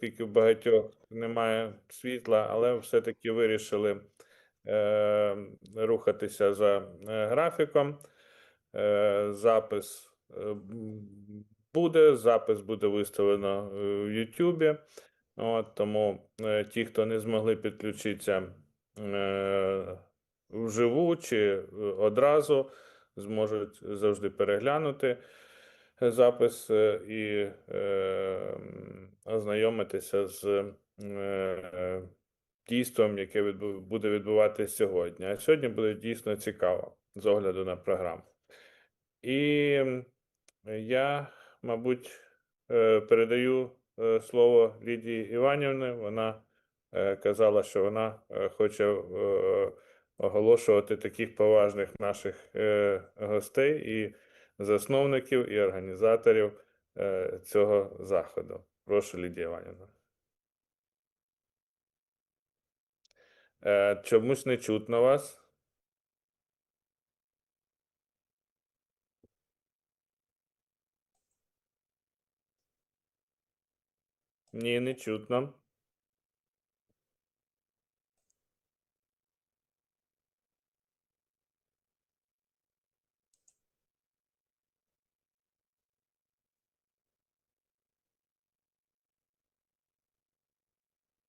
оскільки в багатьох немає світла, але все-таки вирішили рухатися за графіком. Запис буде виставлено в Ютубі. Тому ті, хто не змогли підключитися вживу чи одразу, зможуть завжди переглянути запис і ознайомитися з дійством, яке буде відбуватися сьогодні. А сьогодні буде дійсно цікаво з огляду на програму. І я, мабуть, передаю слово Лідії Іванівні. Вона казала, що вона хоче оголошувати таких поважних наших гостей і засновників, і організаторів цього заходу. Прошу, Лідія Іванівна. Чомусь не чутно вас. Ні, не чутно.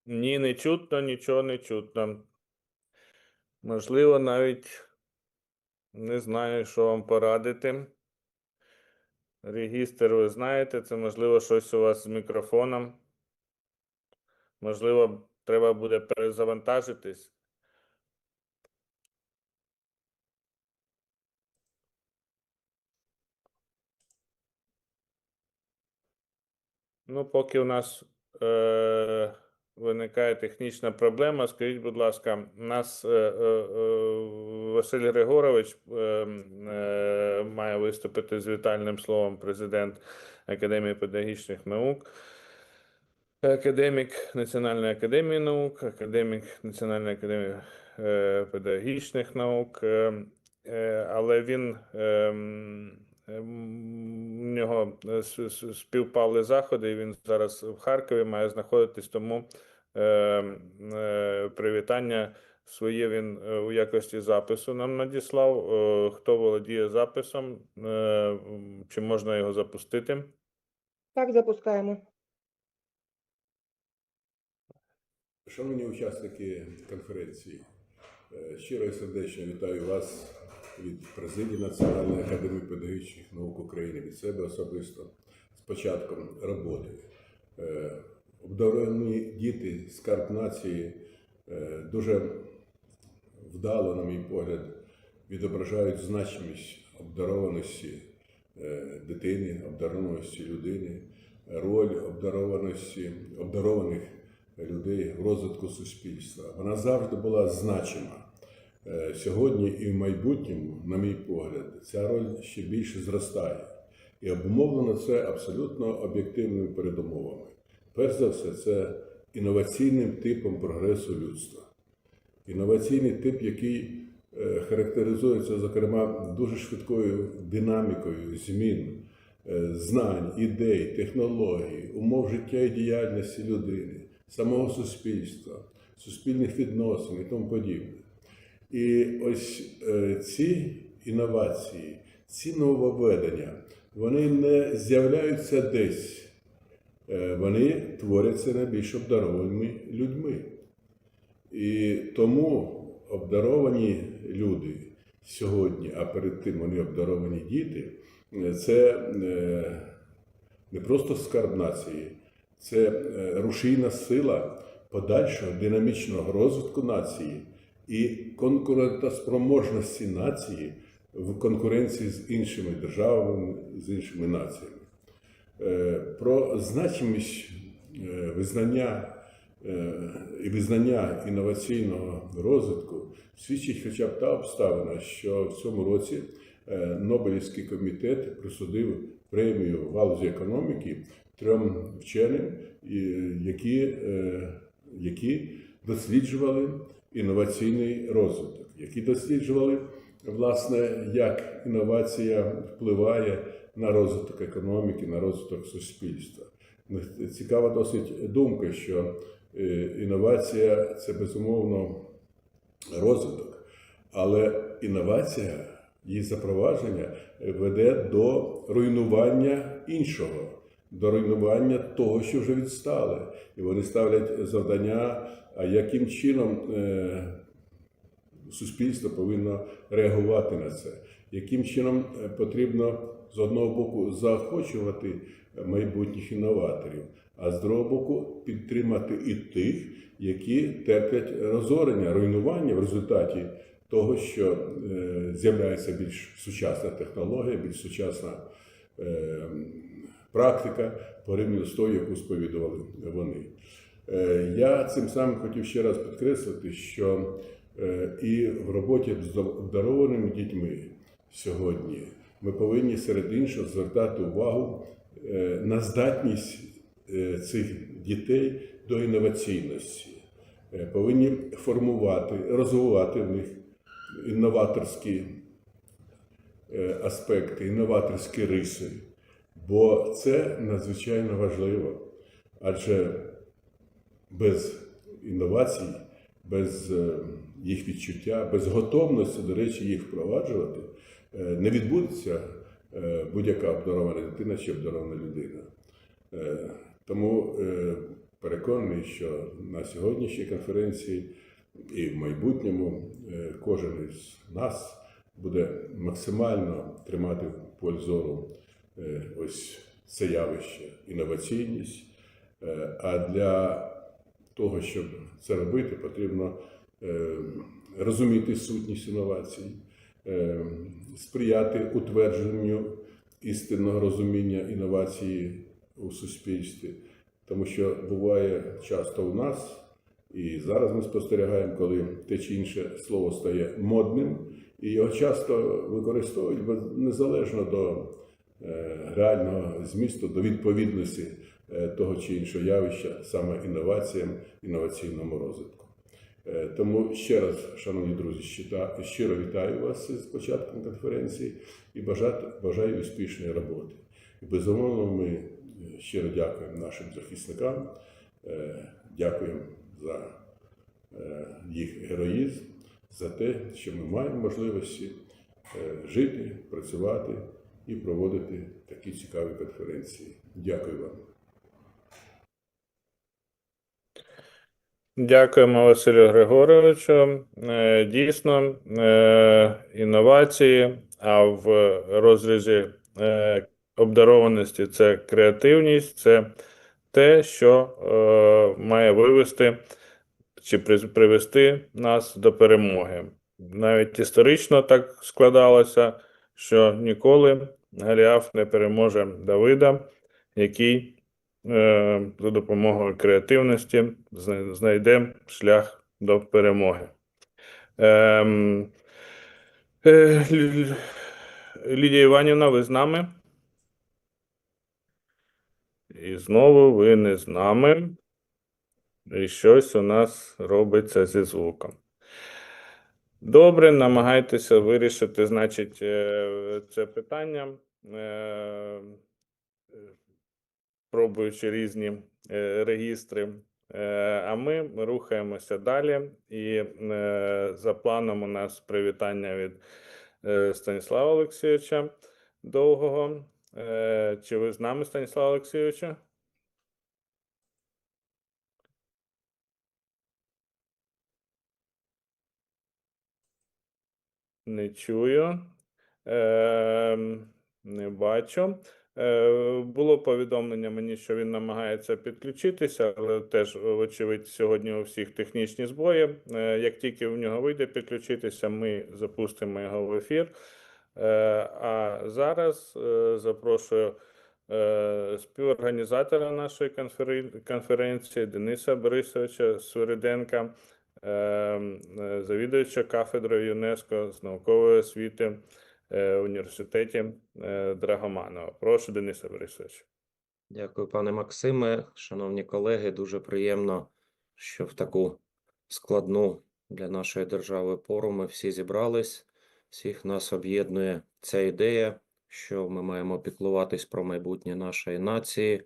Ні, не чутно, нічого не чутно. Можливо, навіть не знаю, що вам порадити. Регістр ви знаєте, це можливо щось у вас з мікрофоном. Можливо, треба буде перезавантажитись. Ну, поки у нас виникає технічна проблема, скажіть, будь ласка, у нас Василь Григорович має виступити з вітальним словом, президент Академії педагогічних наук, академік Національної академії наук, академік Національної академії педагогічних наук, але він, у нього співпали заходи, і він зараз в Харкові має знаходитись, тому привітання своє він у якості запису нам надіслав. Хто володіє записом, чи можна його запустити? Так, запускаємо. Шановні учасники конференції, щиро і сердечно вітаю вас від президії Національної академії педагогічних наук України, від себе особисто, з початком роботи. Обдаровані діти, скарб нації дуже вдало, на мій погляд, відображають значимість обдарованості дитини, обдарованості людини, роль обдарованих людей в розвитку суспільства. Вона завжди була значима. Сьогодні і в майбутньому, на мій погляд, ця роль ще більше зростає. І обумовлено це абсолютно об'єктивними передумовами. Перш за все, це інноваційним типом прогресу людства. Інноваційний тип, який характеризується, зокрема, дуже швидкою динамікою змін, знань, ідей, технологій, умов життя і діяльності людини, самого суспільства, суспільних відносин і тому подібне. І ось ці інновації, ці нововведення, вони не з'являються десь, вони творяться найбільш обдарованими людьми. І тому обдаровані люди сьогодні, а перед тим вони обдаровані діти, це не просто скарб нації, це рушійна сила подальшого динамічного розвитку нації і конкурентоспроможності нації в конкуренції з іншими державами, з іншими націями. Про значимість визнання інноваційного розвитку свідчить хоча б та обставина, що в цьому році Нобелівський комітет присудив премію в галузі економіки 3 вченим, які досліджували інноваційний розвиток, які досліджували, власне, як інновація впливає на розвиток економіки, на розвиток суспільства. Цікава досить думка, що інновація – це, безумовно, розвиток, але інновація, її запровадження веде до руйнування іншого, до руйнування того, що вже відстали. І вони ставлять завдання, а яким чином суспільство повинно реагувати на це, яким чином потрібно з одного боку заохочувати майбутніх інноваторів, а з другого боку підтримати і тих, які терплять розорення, руйнування в результаті того, що з'являється більш сучасна технологія, більш сучасна практика порівняно з тою, яку сповідували вони. Я цим самим хотів ще раз підкреслити, що і в роботі з обдарованими дітьми сьогодні ми повинні серед іншого звертати увагу на здатність цих дітей до інноваційності. Повинні формувати, розвивати в них інноваторські аспекти, інноваторські риси, бо це надзвичайно важливо, адже без інновацій, без їх відчуття, без готовності, до речі, їх впроваджувати, не відбудеться будь-яка обдарована дитина чи обдарована людина. Тому переконаний, що на сьогоднішній конференції і в майбутньому кожен із нас буде максимально тримати в полі зору ось це явище, інноваційність. А для того, щоб це робити, потрібно розуміти сутність інновацій, сприяти утвердженню істинного розуміння інновації у суспільстві. Тому що буває часто у нас, і зараз ми спостерігаємо, коли те чи інше слово стає модним, і його часто використовують незалежно до реального змісту, до відповідності того чи іншого явища, саме інноваціям, інноваційному розвитку. Тому ще раз, шановні друзі, щиро вітаю вас з початком конференції і бажаю успішної роботи. І, безумовно, ми щиро дякуємо нашим захисникам, дякуємо за їх героїзм, за те, що ми маємо можливості жити, працювати і проводити такі цікаві конференції. Дякую вам. Дякуємо, Василю Григоровичу. Дійсно, інновації, а в розрізі обдарованості це креативність, це те, що має вивести чи привести нас до перемоги. Навіть історично так складалося, що ніколи Голіаф не переможе Давида, який за допомогою креативності знайде шлях до перемоги. Лідія Іванівна, ви з нами? І знову ви не з нами. І щось у нас робиться зі звуком. Добре, намагайтеся вирішити, значить, це питання, пробуючи різні регістри. А ми рухаємося далі. І за планом у нас привітання від Станіслава Олексійовича Довгого. Чи ви з нами, Станіслав Олексійовичу? Не чую, не бачу. Було повідомлення мені, що він намагається підключитися, але теж, вочевидь, сьогодні у всіх технічні збої. Як тільки в нього вийде підключитися, ми запустимо його в ефір. А зараз запрошую співорганізатора нашої конференції Дениса Борисовича Свириденка, завідувача кафедрою ЮНЕСКО з наукової освіти в університеті Драгоманова. Прошу, Дениса Борисовича. Дякую, пане Максиме. Шановні колеги, дуже приємно, що в таку складну для нашої держави пору ми всі зібрались. Всіх нас об'єднує ця ідея, що ми маємо піклуватись про майбутнє нашої нації,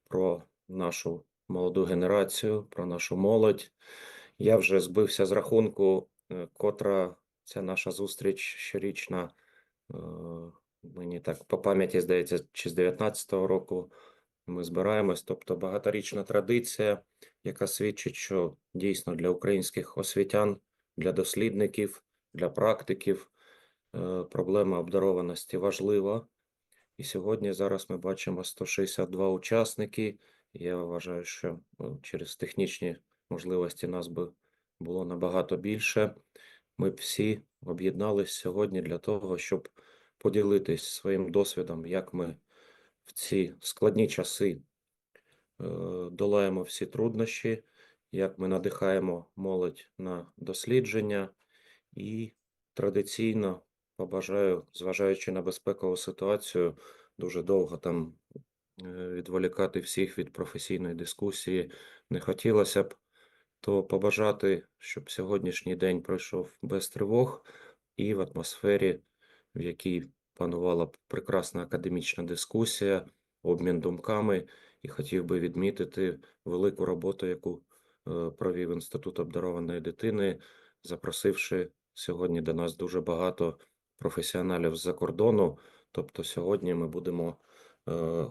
про нашу молоду генерацію, про нашу молодь. Я вже збився з рахунку, котра ця наша зустріч щорічна, мені так по пам'яті здається, чи з 19-го року ми збираємось. Тобто багаторічна традиція, яка свідчить, що дійсно для українських освітян, для дослідників, для практиків проблема обдарованості важлива. І сьогодні зараз ми бачимо 162 учасники. Я вважаю, що через технічні можливості нас би було набагато більше. Ми всі об'єднались сьогодні для того, щоб поділитись своїм досвідом, як ми в ці складні часи долаємо всі труднощі, як ми надихаємо молодь на дослідження. І традиційно побажаю, зважаючи на безпекову ситуацію, дуже довго там відволікати всіх від професійної дискусії не хотілося б, то побажати, щоб сьогоднішній день пройшов без тривог і в атмосфері, в якій панувала прекрасна академічна дискусія, обмін думками. І хотів би відмітити велику роботу, яку провів Інститут обдарованої дитини, запросивши сьогодні до нас дуже багато професіоналів з-за кордону. Тобто сьогодні ми будемо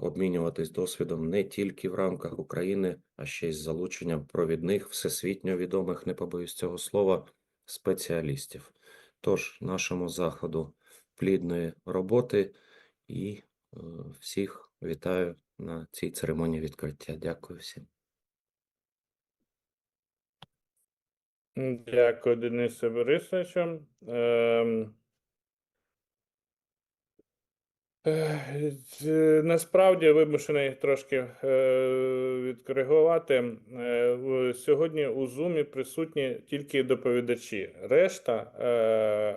обмінюватись досвідом не тільки в рамках України, а ще й з залученням провідних, всесвітньо відомих, не побоюсь цього слова, спеціалістів. Тож, нашому заходу плідної роботи і всіх вітаю на цій церемонії відкриття. Дякую всім. Дякую, Денисе Борисовичу. Насправді вимушений трошки відкоригувати. Сьогодні у Zoom присутні тільки доповідачі. Решта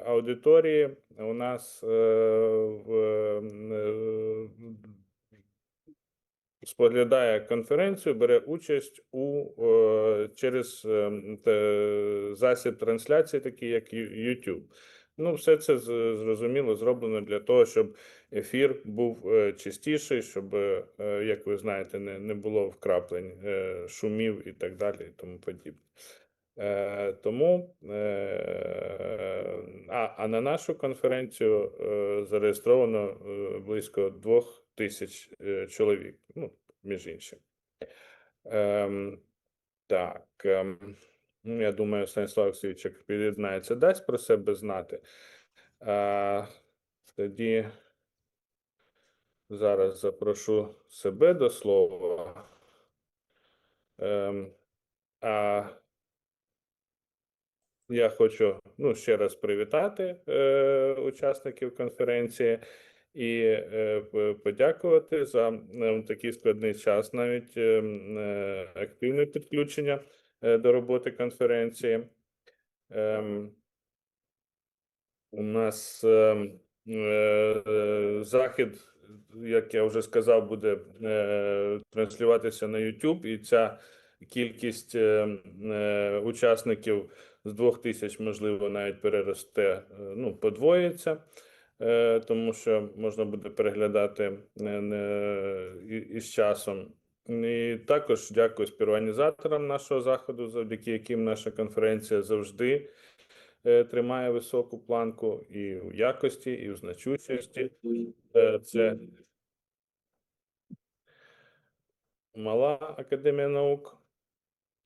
аудиторії у нас споглядає конференцію, бере участь через засіб трансляції, такий як YouTube. Ну, все це зрозуміло зроблено для того, щоб ефір був чистіший, щоб, як ви знаєте, не було вкраплень, шумів і так далі, і тому подібне. А на нашу конференцію зареєстровано близько 2000 чоловік, ну, між іншим. Я думаю, Станіслав Олексійович, як під'єднається, дасть про себе знати. Тоді зараз запрошу себе до слова. Я хочу ще раз привітати учасників конференції і подякувати за такий складний час, навіть активне підключення до роботи конференції. У нас захід, як я вже сказав, буде транслюватися на YouTube, і ця кількість учасників з 2000, можливо, навіть переросте, подвоїться, тому що можна буде переглядати із часом. І також дякую співорганізаторам нашого заходу, завдяки яким наша конференція завжди тримає високу планку і в якості, і в значущості. Це Мала академія наук,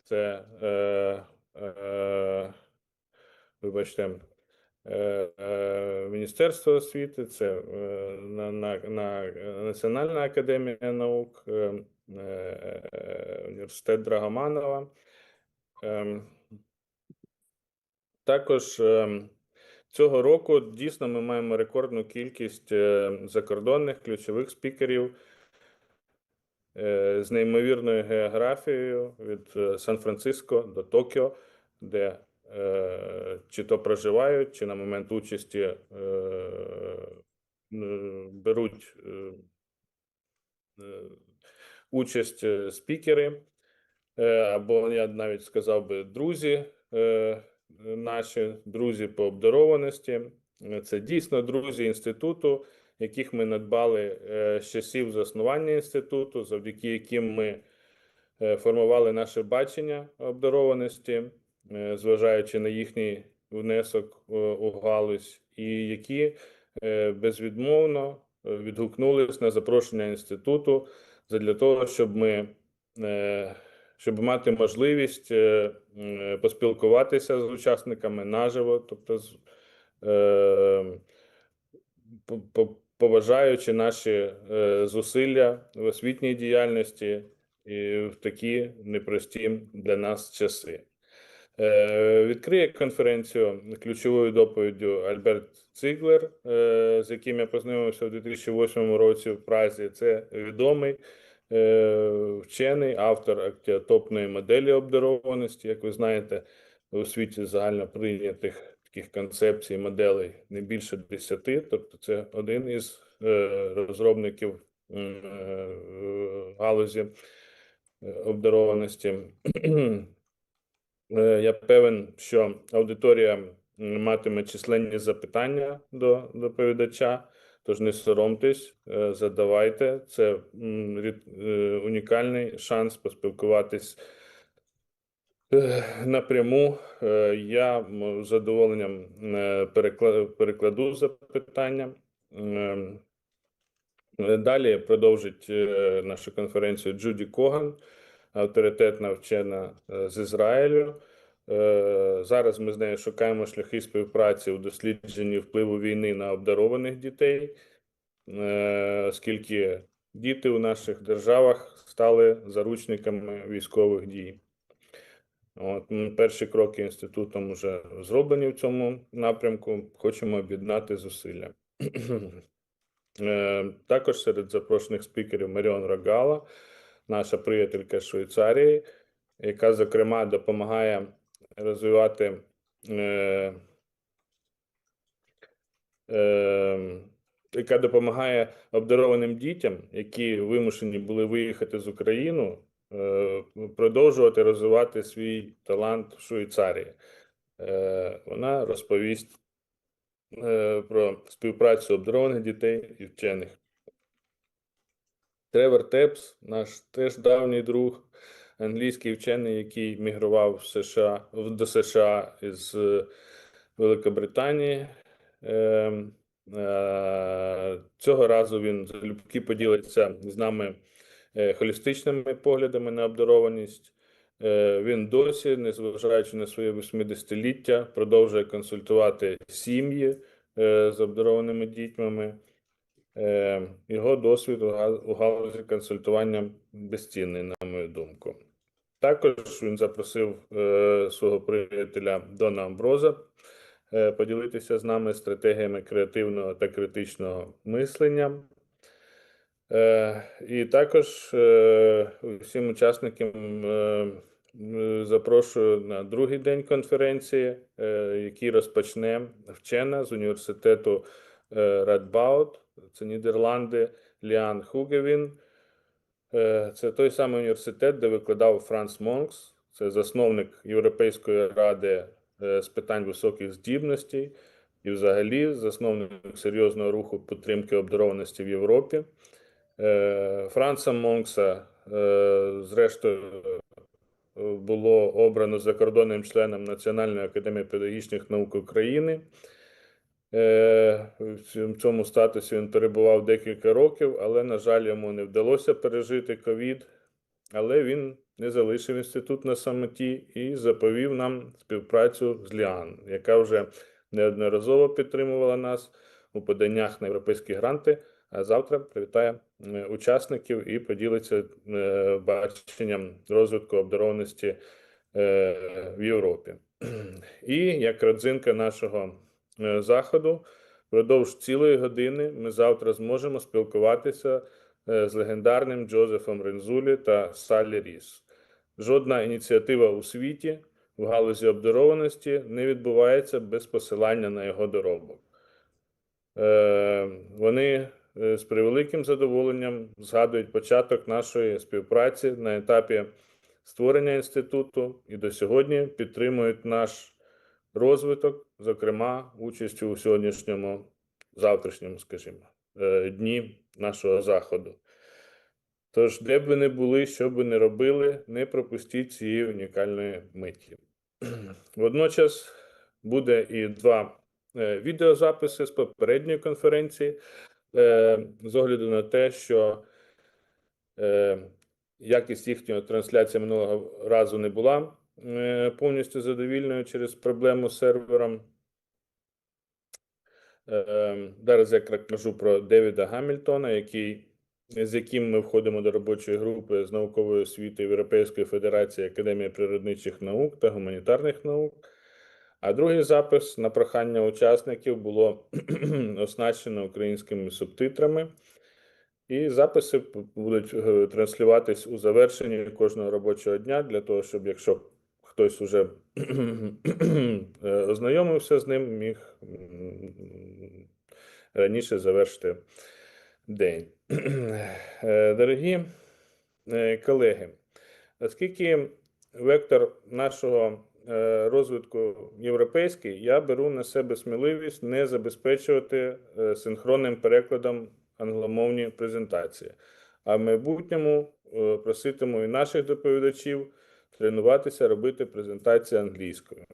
це, вибачте, Міністерство освіти, це Національна академія наук, університет Драгоманова. Також цього року дійсно ми маємо рекордну кількість закордонних ключових спікерів з неймовірною географією від Сан-Франциско до Токіо, де чи то проживають, чи на момент участі беруть участь спікери, або я навіть сказав би друзі, наші друзі по обдарованості. Це дійсно друзі інституту, яких ми надбали з часів заснування інституту, завдяки яким ми формували наше бачення обдарованості, зважаючи на їхній внесок у галузь, і які безвідмовно відгукнулись на запрошення інституту для того, щоб мати можливість поспілкуватися з учасниками наживо, тобто поважаючи наші зусилля в освітній діяльності і в такі непрості для нас часи. Відкриє конференцію ключовою доповіддю Альберт Циглер, з яким я познайомився у 2008 році в Празі. Це відомий вчений, автор актіотопної моделі обдарованості. Як ви знаєте, у світі загально прийнятих таких концепцій, моделей не більше 10, тобто це один із розробників галузі обдарованості. Я певен, що аудиторія матиме численні запитання до доповідача, тож не соромтесь, задавайте. Це унікальний шанс поспілкуватись напряму. Я з задоволенням перекладу запитання. Далі продовжить нашу конференцію Джуді Коган, авторитетна вчена з Ізраїлю. Зараз ми з нею шукаємо шляхи співпраці у дослідженні впливу війни на обдарованих дітей, оскільки діти у наших державах стали заручниками військових дій. Перші кроки інститутом вже зроблені в цьому напрямку. Хочемо об'єднати зусилля. Також серед запрошених спікерів Маріон Рогала, наша приятелька з Швейцарії, яка, зокрема, допомагає розвивати яка допомагає обдарованим дітям, які вимушені були виїхати з України, продовжувати розвивати свій талант в Швейцарії. Вона розповість про співпрацю обдарованих дітей і вчених. Тревор Тепс, наш теж давній друг, англійський вчений, який мігрував до США із Великобританії. Цього разу він залюбки поділиться з нами холістичними поглядами на обдарованість. Він досі, незважаючи на своє 80-ліття, продовжує консультувати сім'ї з обдарованими дітьми. Його досвід у галузі консультування безцінний, на мою думку. Також він запросив свого приятеля Дона Амброза поділитися з нами стратегіями креативного та критичного мислення. І також усім учасникам запрошую на другий день конференції, який розпочне вчена з університету Радбоud, це Нідерланди, Ліан Хугевін. Це той самий університет, де викладав Франц Монкс, це засновник Європейської ради з питань високих здібностей і взагалі засновник серйозного руху підтримки обдарованості в Європі. Франца Монкса, зрештою, було обрано закордонним членом Національної академії педагогічних наук України. В цьому статусі він перебував декілька років, але, на жаль, йому не вдалося пережити ковід. Але він не залишив інститут на самоті і заповів нам співпрацю з Ліан, яка вже неодноразово підтримувала нас у поданнях на європейські гранти, а завтра привітає учасників і поділиться баченням розвитку обдарованості в Європі. І як родзинка нашого заходу, впродовж цілої години ми завтра зможемо спілкуватися з легендарним Джозефом Рензулі та Саллі Ріс. Жодна ініціатива у світі в галузі обдарованості не відбувається без посилання на його доробок. Вони з превеликим задоволенням згадують початок нашої співпраці на етапі створення інституту і до сьогодні підтримують наш розвиток, зокрема, участю у сьогоднішньому, завтрашньому, скажімо. дні нашого заходу. Тож, де б ви не були, що б ви не робили, не пропустіть цієї унікальної миті. Водночас буде і 2 відеозаписи з попередньої конференції, з огляду на те, що якість їхньої трансляції минулого разу не була повністю задовільною через проблему з сервером. Зараз я кажу про Девіда Гамільтона, з яким ми входимо до робочої групи з наукової освіти Європейської Федерації Академії природничих наук та гуманітарних наук. А другий запис на прохання учасників було оснащено українськими субтитрами. І записи будуть транслюватись у завершенні кожного робочого дня, для того, щоб якщо хтось вже ознайомився з ним, міг раніше завершити день. Дорогі колеги, оскільки вектор нашого розвитку європейський, я беру на себе сміливість не забезпечувати синхронним перекладом англомовні презентації, а в майбутньому проситиму і наших доповідачів тренуватися робити презентації англійською.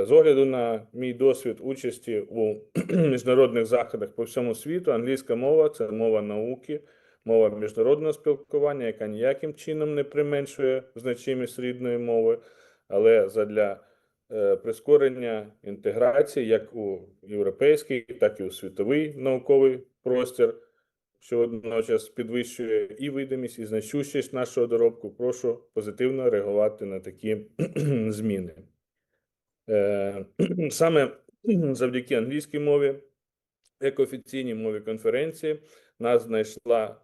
З огляду на мій досвід участі у міжнародних заходах по всьому світу, англійська мова – це мова науки, мова міжнародного спілкування, яка ніяким чином не применшує значимість рідної мови, але задля прискорення інтеграції як у європейський, так і у світовий науковий простір, що водночас підвищує і видимість, і значущість нашого доробку, прошу позитивно реагувати на такі зміни. Саме завдяки англійській мові, як офіційній мові конференції, нас знайшла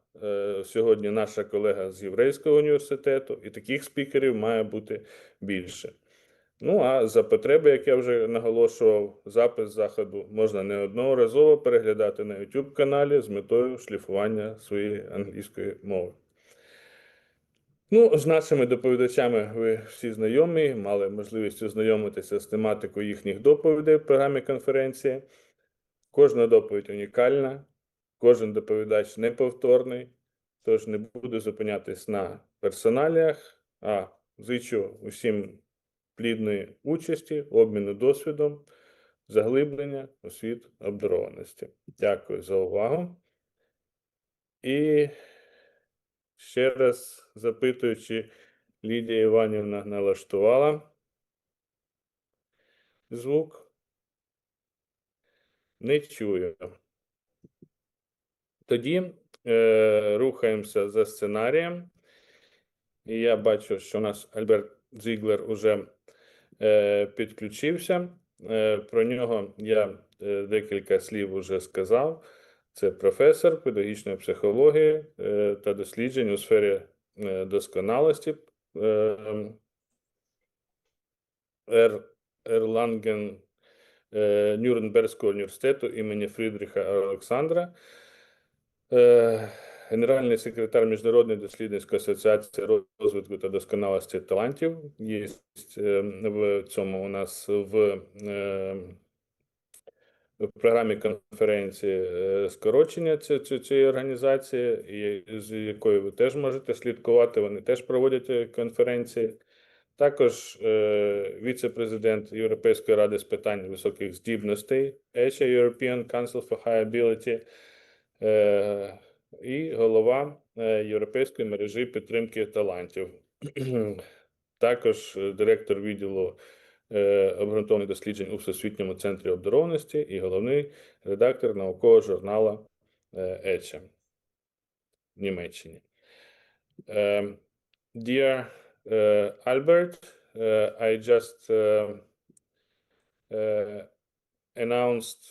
сьогодні наша колега з Єврейського університету, і таких спікерів має бути більше. Ну, а за потреби, як я вже наголошував, запис заходу можна неодноразово переглядати на YouTube-каналі з метою шліфування своєї англійської мови. Ну, з нашими доповідачами ви всі знайомі, мали можливість ознайомитися з тематикою їхніх доповідей в програмі конференції. Кожна доповідь унікальна, кожен доповідач неповторний, тож не буду зупинятись на персоналіях, а зичу усім плідної участі, обміну досвідом, заглиблення у світ обдарованості. Дякую за увагу. І ще раз запитую, чи Лідія Іванівна налаштувала звук. Не чую. Тоді рухаємося за сценарієм. І я бачу, що у нас Альберт Зіглер уже підключився. Про нього я декілька слів уже сказав. Це професор педагогічної психології та досліджень у сфері досконалості Ерланген Нюрнберзького університету імені Фрідріха Олександра, генеральний секретар Міжнародної дослідницької асоціації розвитку та досконалості талантів. Є в цьому у нас в програмі конференції скорочення цієї організації, з якою ви теж можете слідкувати, вони теж проводять конференції. Також віце-президент Європейської ради з питань високих здібностей, ECHA, European Council for High Ability, і голова Європейської мережі підтримки талантів. Також директор відділу обґрунтованих досліджень у Всесвітньому центрі обдарованості і головний редактор наукового журналу ECHA в Німеччині. Dear Albert, I just announced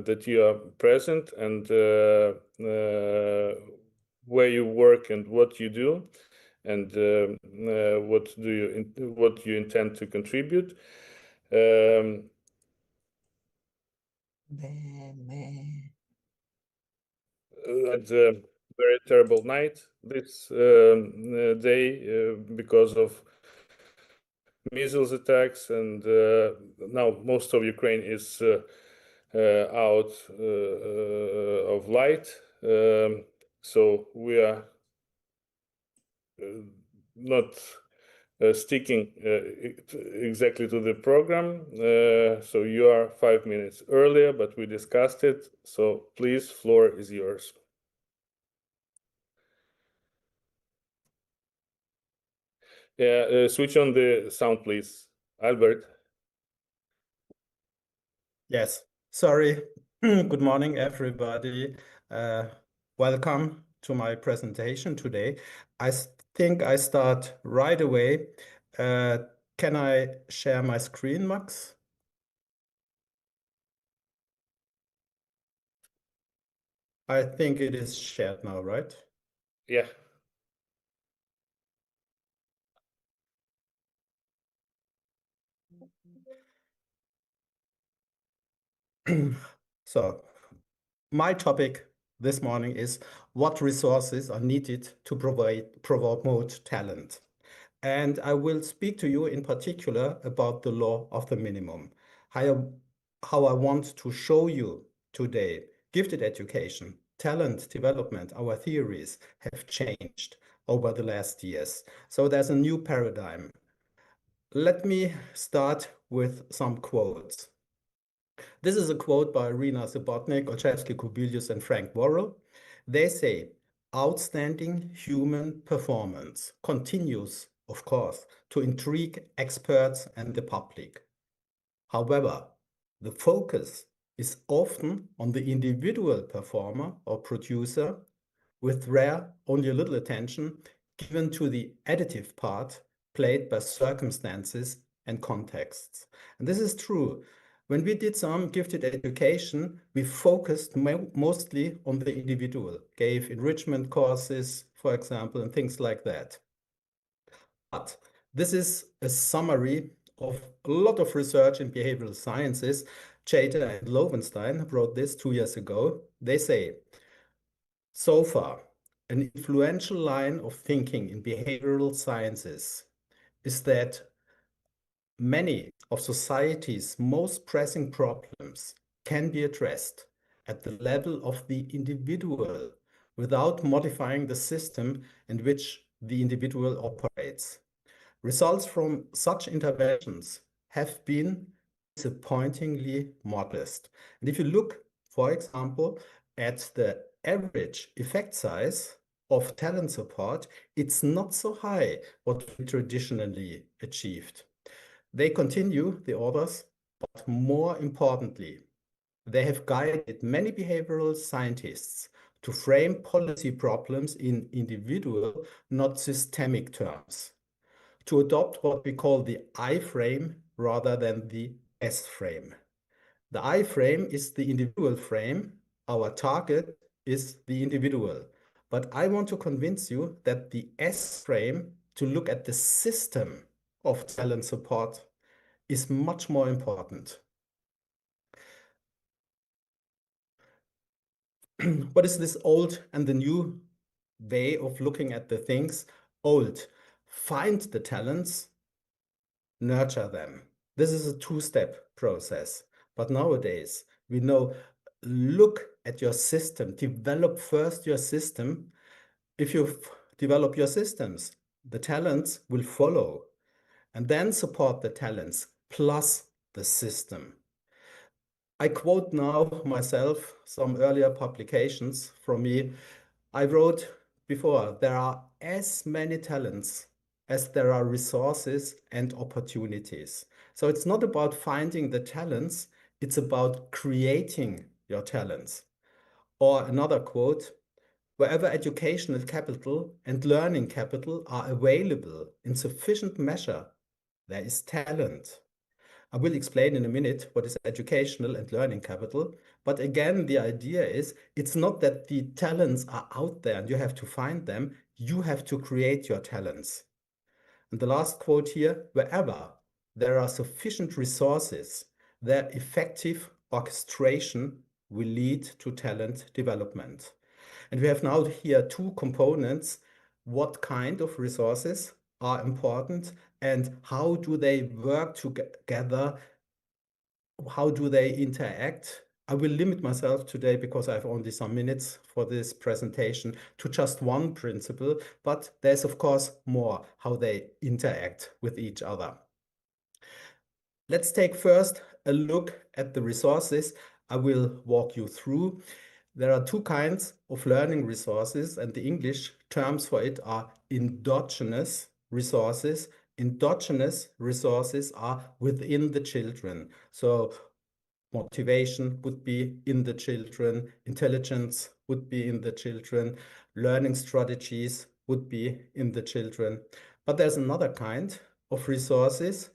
that you are present and where you work and what you do, and what you intend to contribute. It's a very terrible night this day because of measles attacks, and now most of Ukraine is out of light. So we are not sticking exactly to the program. So you are 5 minutes earlier, but we discussed it. So please, floor is yours. Yeah, switch on the sound, please, Albert. Yes, sorry. Good morning, everybody. Welcome to my presentation today. I think I start right away. Can I share my screen, Max? I think it is shared now, right? Yeah. So, my topic this morning is what resources are needed to promote talent. And I will speak to you in particular about the law of the minimum, how I want to show you today gifted education, talent development, our theories have changed over the last years. So there's a new paradigm. Let me start with some quotes. This is a quote by Irina Subotnik, Olszewski, Kubilius, and Frank Worrell. They say, outstanding human performance continues, of course, to intrigue experts and the public. However, the focus is often on the individual performer or producer, with rare, only a little attention given to the additive part played by circumstances and contexts. And this is true. When we did some gifted education, we focused mostly on the individual, gave enrichment courses, for example, and things like that. But this is a summary of a lot of research in behavioral sciences. Chater and Loewenstein wrote this 2 years ago. They say, so far, an influential line of thinking in behavioral sciences is that many of society's most pressing problems can be addressed at the level of the individual without modifying the system in which the individual operates. Results from such interventions have been disappointingly modest. And if you look, for example, at the average effect size of talent support, it's not so high what we traditionally achieved. They continue, the authors, but more importantly, they have guided many behavioral scientists to frame policy problems in individual, not systemic terms, to adopt what we call the I frame rather than the S frame. The I frame is the individual frame. Our target is the individual. But I want to convince you that the S frame, to look at the system of talent support, is much more important. What is this old and the new way of looking at the things? Old, find the talents, nurture them. This is a two-step process. But nowadays, we know, look at your system, develop first your system. If you develop your systems, the talents will follow, and then support the talents plus the system. I quote now myself some earlier publications from me. I wrote before, there are as many talents as there are resources and opportunities. So it's not about finding the talents, it's about creating your talents. Or another quote, wherever educational capital and learning capital are available in sufficient measure, there is talent. I will explain in a minute what is educational and learning capital. But again, the idea is it's not that the talents are out there and you have to find them. You have to create your talents. And the last quote here, wherever there are sufficient resources, their effective orchestration will lead to talent development. And we have now here two components. What kind of resources are important and how do they work together? How do they interact I will limit myself today, because I have only some minutes for this presentation, to just one principle, but there's of course more how they interact with each other. Let's take first a look at the resources I will walk you through. There are two kinds of learning resources, and the English terms for it are endogenous resources. Endogenous resources are within the children. So motivation would be in the children, intelligence would be in the children, learning strategies would be in the children. But there's another kind of resources.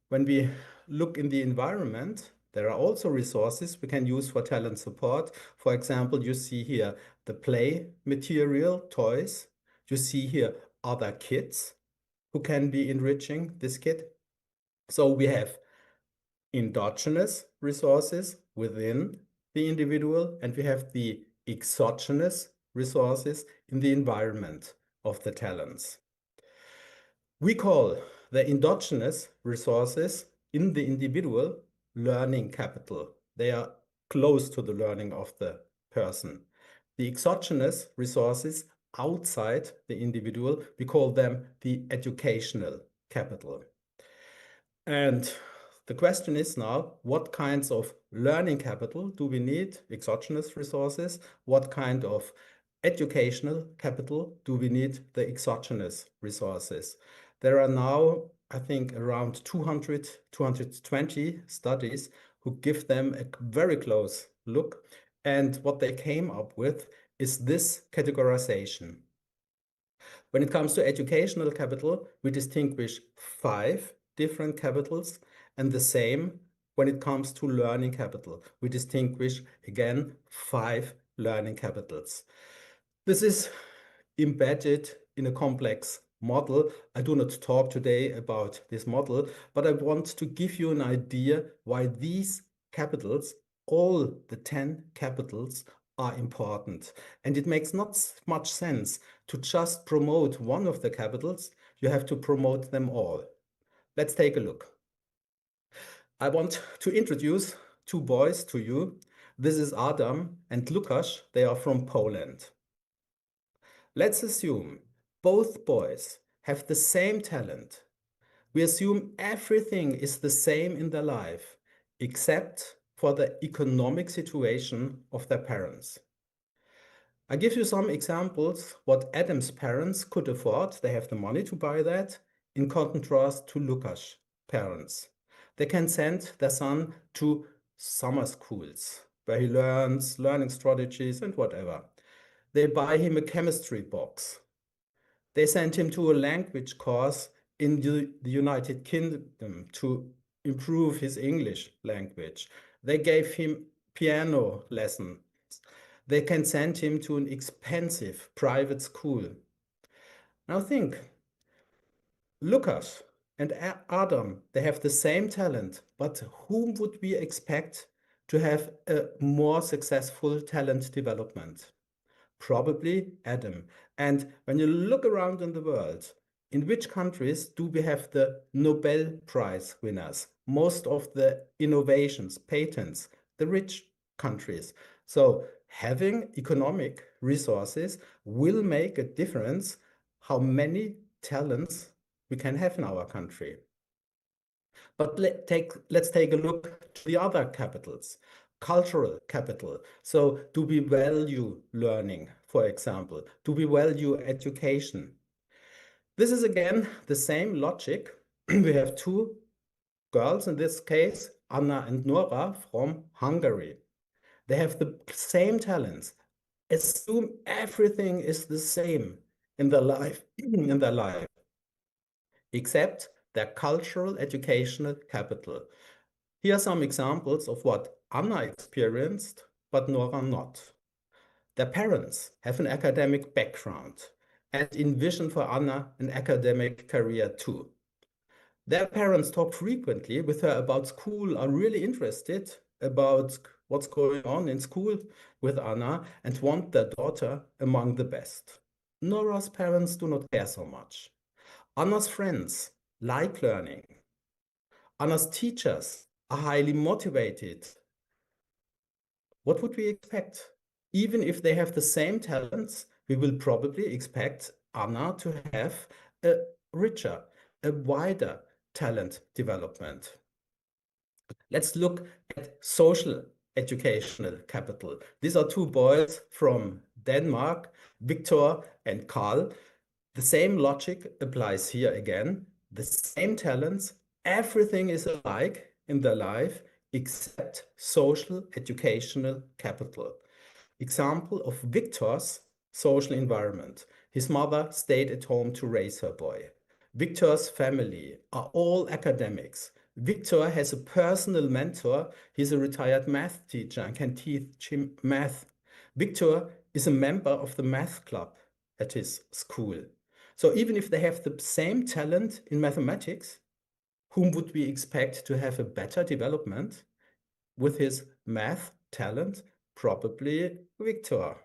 When we look in the environment, there are also resources we can use for talent support. For example, you see here the play material, toys. You see here other kids who can be enriching this kid. So we have endogenous resources within the individual, and we have the exogenous resources in the environment of the talents. We call the endogenous resources in the individual learning capital. They are close to the learning of the person. The exogenous resources outside the individual, we call them the educational capital. And the question is now, what kinds of learning capital do we need? Exogenous resources. What kind of educational capital do we need? The exogenous resources. There are now, I think, around 200, 220 studies who give them a very close look. And what they came up with is this categorization. When it comes to educational capital, we distinguish 5 different capitals, and the same when it comes to learning capital. We distinguish, again, 5 learning capitals. This is embedded in a complex model. I do not talk today about this model, but I want to give you an idea why these capitals, all the 10 capitals, are important. And it makes not much sense to just promote one of the capitals. You have to promote them all. Let's take a look. I want to introduce 2 boys to you. This is Adam and Lukasz. They are from Poland. Let's assume both boys have the same talent. We assume everything is the same in their life, except for the economic situation of their parents. I give you some examples what Adam's parents could afford. They have the money to buy that, in contrast to Lukasz' parents. They can send their son to summer schools where he learns learning strategies and whatever. They buy him a chemistry box. They send him to a language course in the United Kingdom to improve his English language. They gave him piano lessons. They can send him to an expensive private school. Now think, Lukasz and Adam, they have the same talent, but whom would we expect to have a more successful talent development? Probably Adam. And when you look around in the world, in which countries do we have the Nobel Prize winners? Most of the innovations, patents, the rich countries. So having economic resources will make a difference how many talents we can have in our country. But let's take a look to the other capitals. Cultural capital. So do we value learning, for example? Do we value education? This is again the same logic. We have 2 girls in this case, Anna and Nora from Hungary. They have the same talents. Assume everything is the same in their life, except their cultural educational capital. Here are some examples of what Anna experienced, but Nora not. Their parents have an academic background and envision for Anna an academic career too. Their parents talk frequently with her about school, are really interested about what's going on in school with Anna and want their daughter among the best. Nora's parents do not care so much. Anna's friends like learning. Anna's teachers are highly motivated what would we expect? Even if they have the same talents, we will probably expect Anna to have a richer, a wider talent development. Let's look at social educational capital. These are two boys from Denmark, Victor and Carl. The same logic applies here again. The same talents, everything is alike in their life except social educational capital. Example of Victor's social environment. His mother stayed at home to raise her boy. Victor's family are all academics. Victor has a personal mentor. He's a retired math teacher and can teach him math. Victor is a member of the math club at his school. So even if they have the same talent in mathematics, whom would we expect to have a better development with his math talent? Probably Victor.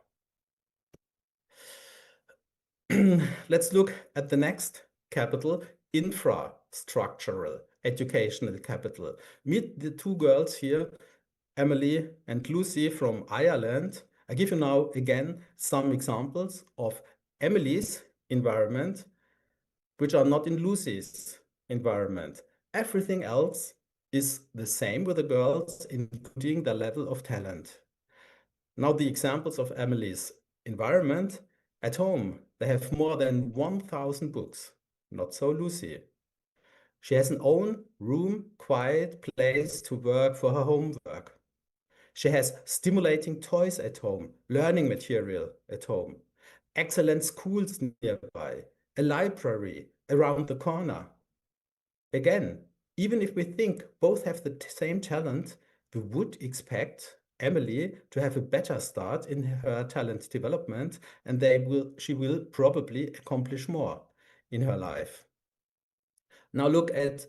Let's look at the next capital, infrastructural educational capital. Meet the two girls here, Emily and Lucy from Ireland. I give you now again some examples of Emily's environment, which are not in Lucy's environment. Everything else is the same with the girls, including the level of talent. Now the examples of Emily's environment. At home, they have more than 1,000 books. Not so Lucy. She has an own room, quiet place to work for her homework. She has stimulating toys at home, learning material at home, excellent schools nearby, a library around the corner. Again, even if we think both have the same talent, we would expect Emily to have a better start in her talent development, and she will probably accomplish more in her life. Now look at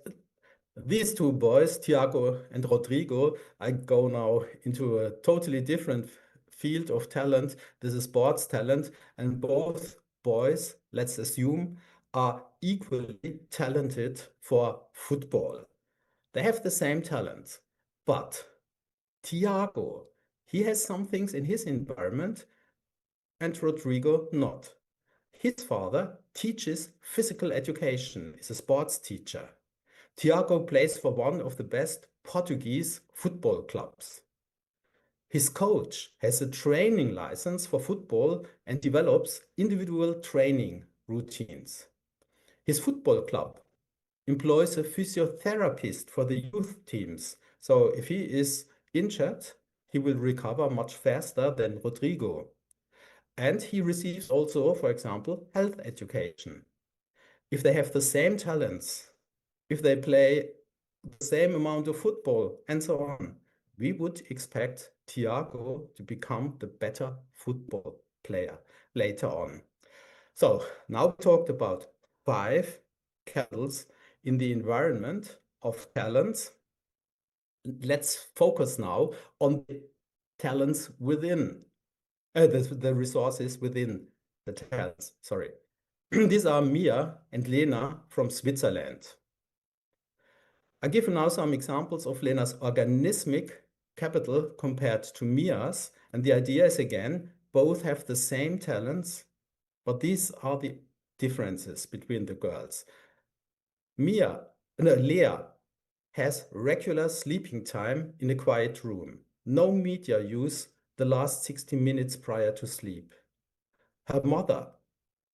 these two boys, Tiago and Rodrigo. I go now into a totally different field of talent. This is sports talent, and both boys, let's assume, are equally talented for football. They have the same talent, but Tiago, he has some things in his environment and Rodrigo not. His father teaches physical education, is a sports teacher. Tiago plays for one of the best Portuguese football clubs. His coach has a training license for football and develops individual training routines. His football club employs a physiotherapist for the youth teams. So if he is injured, he will recover much faster than Rodrigo. And he receives also, for example, health education. If they have the same talents, if they play the same amount of football and so on, we would expect Tiago to become the better football player later on. So now we talked about 5 capitals in the environment of talents. Let's focus now on the talents within, the resources within the talents, sorry. These are Mia and Lena from Switzerland. I give you now some examples of Lena's organismic capital compared to Mia's, and the idea is again, both have the same talents, but these are the differences between the girls. Lea has regular sleeping time in a quiet room, no media use the last 60 minutes prior to sleep. Her mother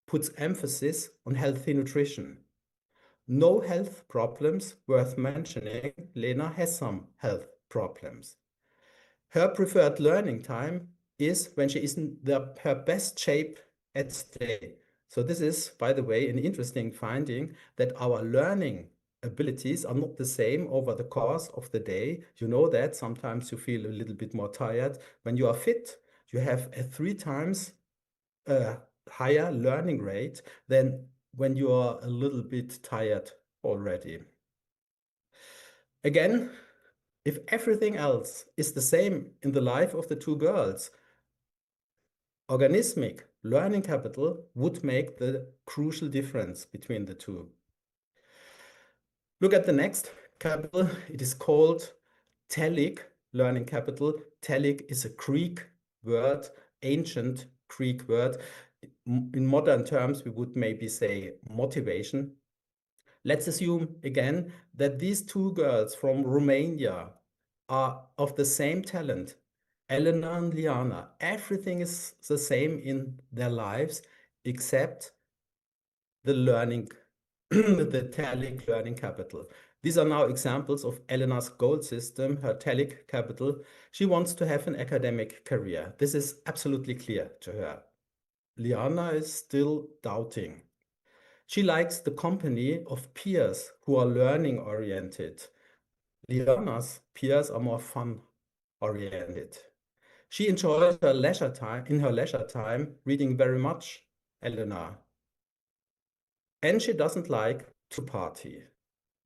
puts emphasis on healthy nutrition. No health problems worth mentioning. Lena has some health problems. Her preferred learning time is when she is in her best shape at day. So this is, by the way, an interesting finding that our learning abilities are not the same over the course of the day. You know that sometimes you feel a little bit more tired. When you are fit, you have a 3 times higher learning rate than when you are a little bit tired already. Again, if everything else is the same in the life of the two girls, organismic learning capital would make the crucial difference between the two. Look at the next capital. It is called telic learning capital. Telic is a Greek word, ancient Greek word. In modern terms, we would maybe say motivation. Let's assume again that these two girls from Romania are of the same talent, Elena and Liana. Everything is the same in their lives except the learning, the Telic learning capital. These are now examples of Elena's goal system, her Telic capital. She wants to have an academic career. This is absolutely clear to her. Liana is still doubting. She likes the company of peers who are learning-oriented. Liana's peers are more fun-oriented. She enjoys her leisure time, reading very much, Elena. And she doesn't like to party.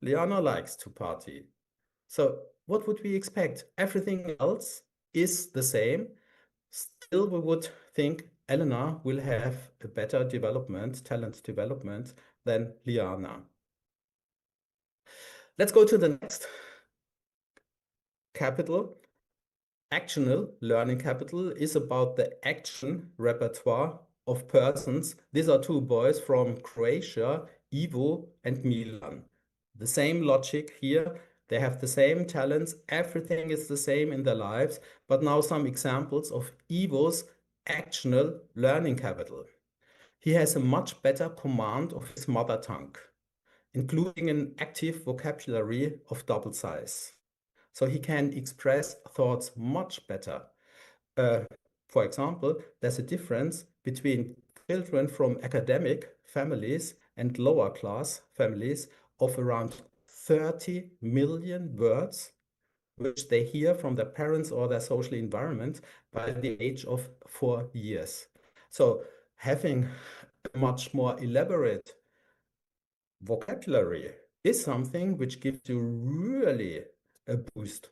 Liana likes to party. So what would we expect? Everything else is the same. Still, we would think Elena will have a better development, talent development than Liana. Let's go to the next capital. Actional learning capital is about the action repertoire of persons. These are two boys from Croatia, Ivo and Milan. The same logic here. They have the same talents. Everything is the same in their lives. But now some examples of Ivo's actional learning capital. He has a much better command of his mother tongue, including an active vocabulary of double size. So he can express thoughts much better. For example, there's a difference between children from academic families and lower class families of around 30 million words, which they hear from their parents or their social environment by the age of 4 years. So having a much more elaborate vocabulary is something which gives you really a boost.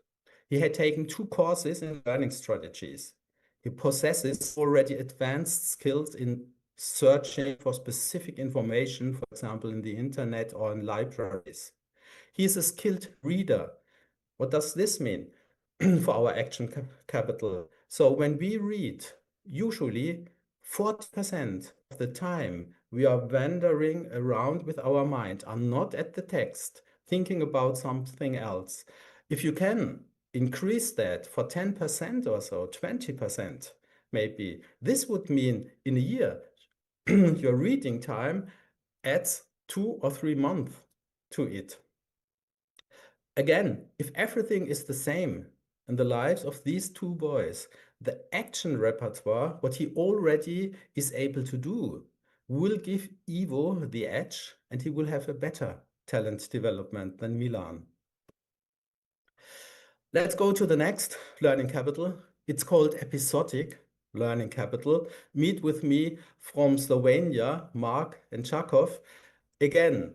He had taken 2 courses in learning strategies. He possesses already advanced skills in searching for specific information, for example, in the internet or in libraries. He is a skilled reader. What does this mean for our action capital? So when we read, usually 40% of the time we are wandering around with our mind, are not at the text, thinking about something else. If you can increase that for 10% or so, 20% maybe, this would mean in a year, your reading time adds 2 or 3 months to it. Again, if everything is the same in the lives of these 2 boys, the action repertoire, what he already is able to do, will give Ivo the edge, and he will have a better talent development than Milan. Let's go to the next learning capital. It's called episodic learning capital. Meet with me from Slovenia, Mark and Chakov. Again,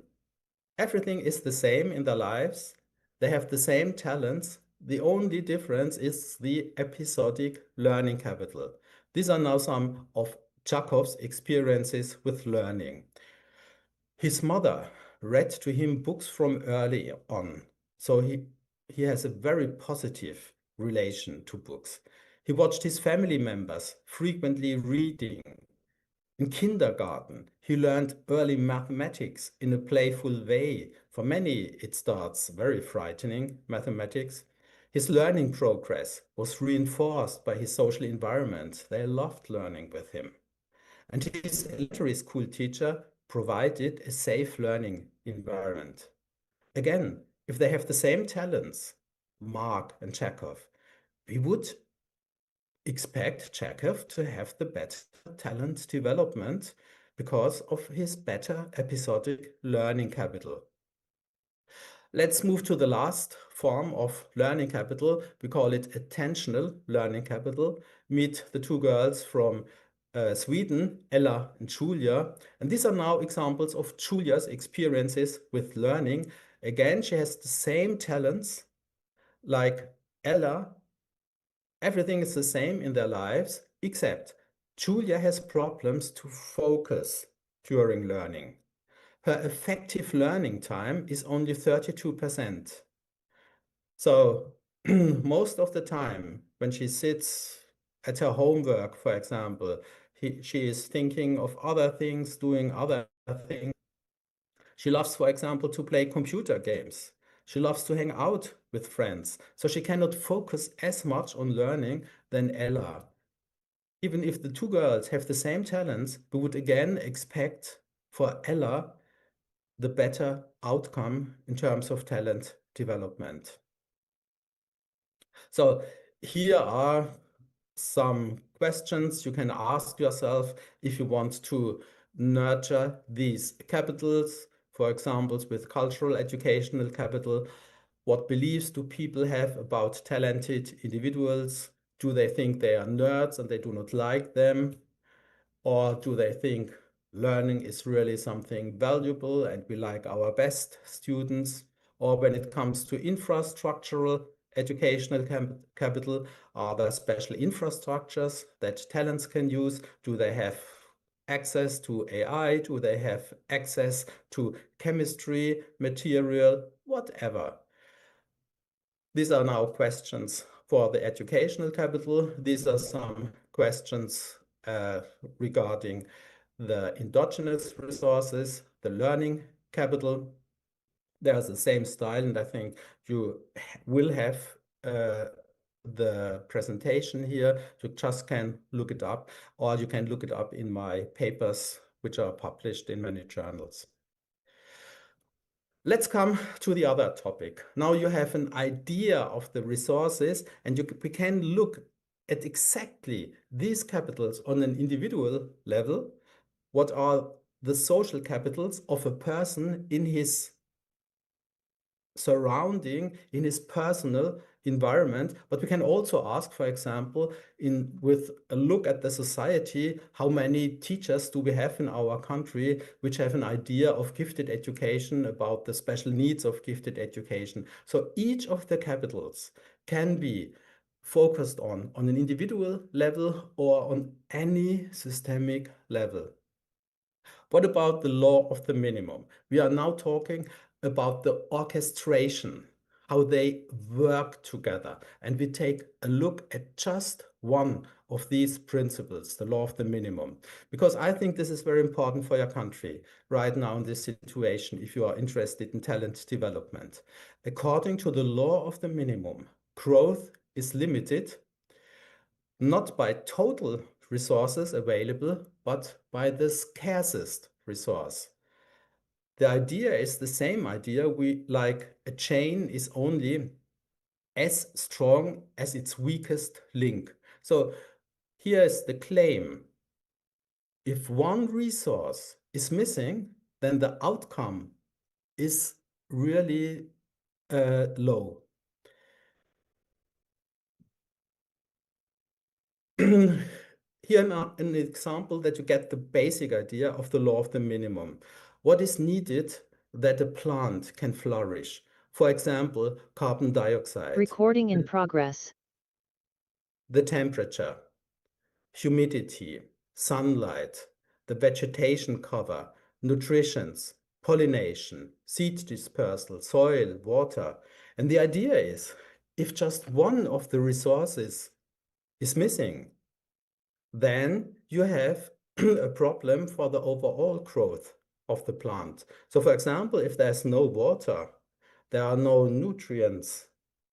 everything is the same in their lives. They have the same talents. The only difference is the episodic learning capital. These are now some of Chakov's experiences with learning. His mother read to him books from early on, so he has a very positive relation to books. He watched his family members frequently reading. In kindergarten, he learned early mathematics in a playful way. For many, it starts very frightening, mathematics. His learning progress was reinforced by his social environment. They loved learning with him. And his elementary school teacher provided a safe learning environment. Again, if they have the same talents, Mark and Chekhov, we would expect Chekhov to have the better talent development because of his better episodic learning capital. Let's move to the last form of learning capital. We call it attentional learning capital. Meet the 2 girls from Sweden, Ella and Julia. And these are now examples of Julia's experiences with learning. Again, she has the same talents like Ella. Everything is the same in their lives, except Julia has problems to focus during learning. Her effective learning time is only 32%. So most of the time when she sits at her homework, for example, she is thinking of other things, doing other things. She loves, for example, to play computer games. She loves to hang out with friends. So she cannot focus as much on learning than Ella. Even if the two girls have the same talents, we would again expect for Ella the better outcome in terms of talent development. So here are some questions you can ask yourself if you want to nurture these capitals. For example, with cultural educational capital, what beliefs do people have about talented individuals? Do they think they are nerds and they do not like them? Or do they think learning is really something valuable and we like our best students? Or when it comes to infrastructural educational capital, are there special infrastructures that talents can use? Do they have access to AI? Do they have access to chemistry, material, whatever? These are now questions for the educational capital. These are some questions regarding the endogenous resources, the learning capital. There's the same style, and I think you will have the presentation here. You just can look it up, or you can look it up in my papers, which are published in many journals. Let's come to the other topic. Now you have an idea of the resources, and we can look at exactly these capitals on an individual level. What are the social capitals of a person in his surrounding, in his personal environment? But we can also ask, for example, with a look at the society, how many teachers do we have in our country which have an idea of gifted education, about the special needs of gifted education? So each of the capitals can be focused on an individual level or on any systemic level. What about the law of the minimum? We are now talking about the orchestration, how they work together. And we take a look at just one of these principles, the law of the minimum, because I think this is very important for your country right now in this situation, if you are interested in talent development. According to the law of the minimum, growth is limited not by total resources available, but by the scarcest resource. The idea is the same idea. Like a chain is only as strong as its weakest link. So here is the claim. If one resource is missing, then the outcome is really low. Here an example that you get the basic idea of the law of the minimum. What is needed that a plant can flourish? For example, carbon dioxide. Recording in progress. The temperature, humidity, sunlight, the vegetation cover, nutrition, pollination, seed dispersal, soil, water. And the idea is, if just one of the resources is missing, then you have a problem for the overall growth of the plant. So for example, if there's no water, there are no nutrients,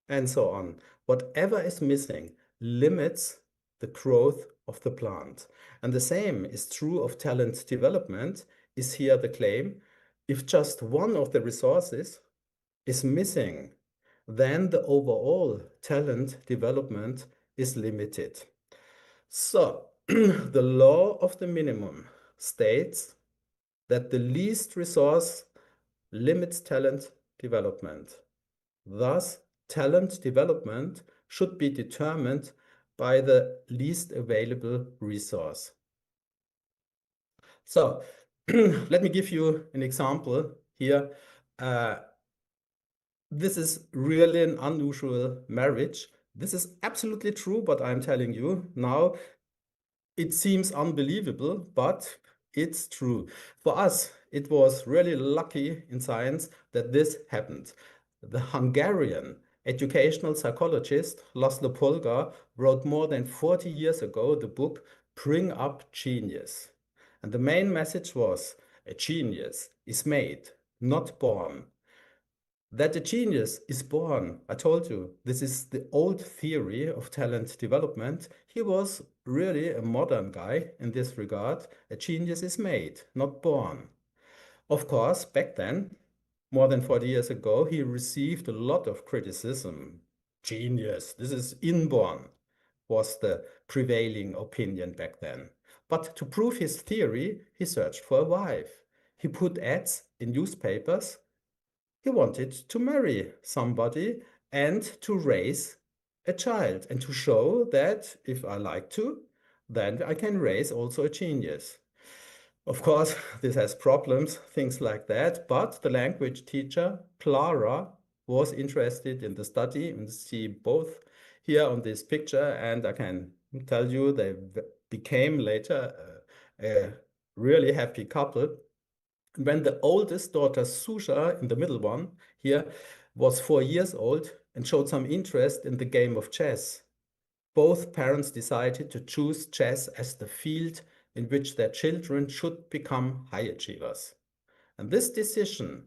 and so on. Whatever is missing limits the growth of the plant. And the same is true of talent development, is here the claim. If just one of the resources is missing, then the overall talent development is limited. So the law of the minimum states that the least resource limits talent development. Thus, talent development should be determined by the least available resource. So let me give you an example here. This is really an unusual marriage. This is absolutely true, but I'm telling you now, it seems unbelievable, but it's true. For us, it was really lucky in science that this happened. The Hungarian educational psychologist Laszlo Polgar wrote more than 40 years ago the book Bring Up Genius. And the main message was, a genius is made, not born. That a genius is born, I told you, this is the old theory of talent development. He was really a modern guy in this regard. A genius is made, not born. Of course, back then, more than 40 years ago, he received a lot of criticism. Genius, this is inborn, was the prevailing opinion back then. But to prove his theory, he searched for a wife. He put ads in newspapers. He wanted to marry somebody and to raise a child and to show that if I like to, then I can raise also a genius. Of course, this has problems, things like that, but the language teacher, Clara, was interested in the study, and see both here on this picture, and I can tell you they became later a really happy couple. When the oldest daughter, Susha, in the middle one here, was 4 years old and showed some interest in the game of chess, both parents decided to choose chess as the field in which their children should become high achievers. And this decision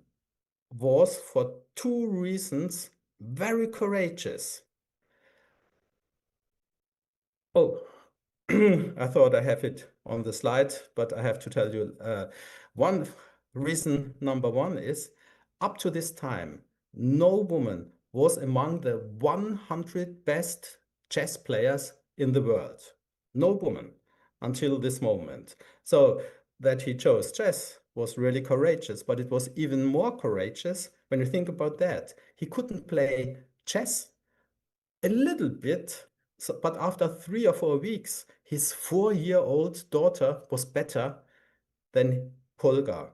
was, for 2 reasons, very courageous. Oh, I thought I have it on the slide, but I have to tell you one reason. Number 1 is, up to this time, no woman was among the 100 best chess players in the world. No woman until this moment. So that he chose chess was really courageous, but it was even more courageous when you think about that. He couldn't play chess a little bit, but after 3 or 4 weeks, his 4-year-old daughter was better than Polgar.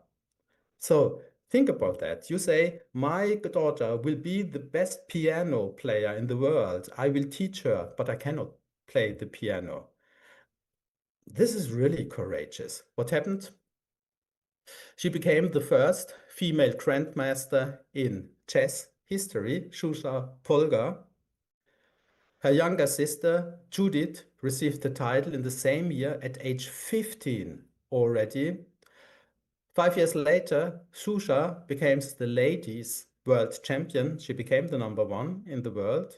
So think about that. You say, my daughter will be the best piano player in the world. I will teach her, but I cannot play the piano. This is really courageous. What happened? She became the first female grandmaster in chess history, Susha Polgar. Her younger sister, Judith, received the title in the same year at age 15 already. 5 years later, Susha became the ladies' world champion. She became the number 1 in the world.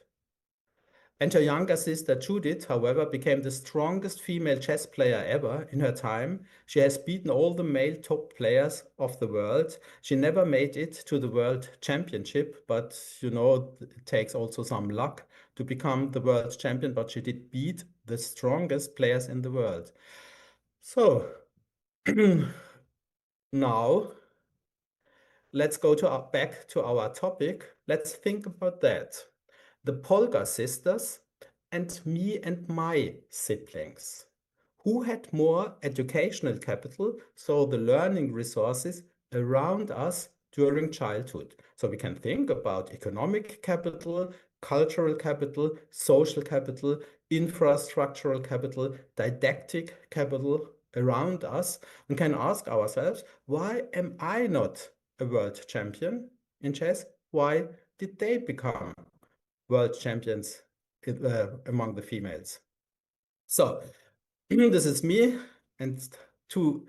And her younger sister, Judith, however, became the strongest female chess player ever in her time. She has beaten all the male top players of the world. She never made it to the world championship, but you know, it takes also some luck to become the world champion, but she did beat the strongest players in the world. So now let's go back to our topic. Let's think about that. The Polgar sisters and me and my siblings. Who had more educational capital, so the learning resources around us during childhood? So we can think about economic capital, cultural capital, social capital, infrastructural capital, didactic capital around us, and can ask ourselves, why am I not a world champion in chess? Why did they become world champions among the females? So this is me and 2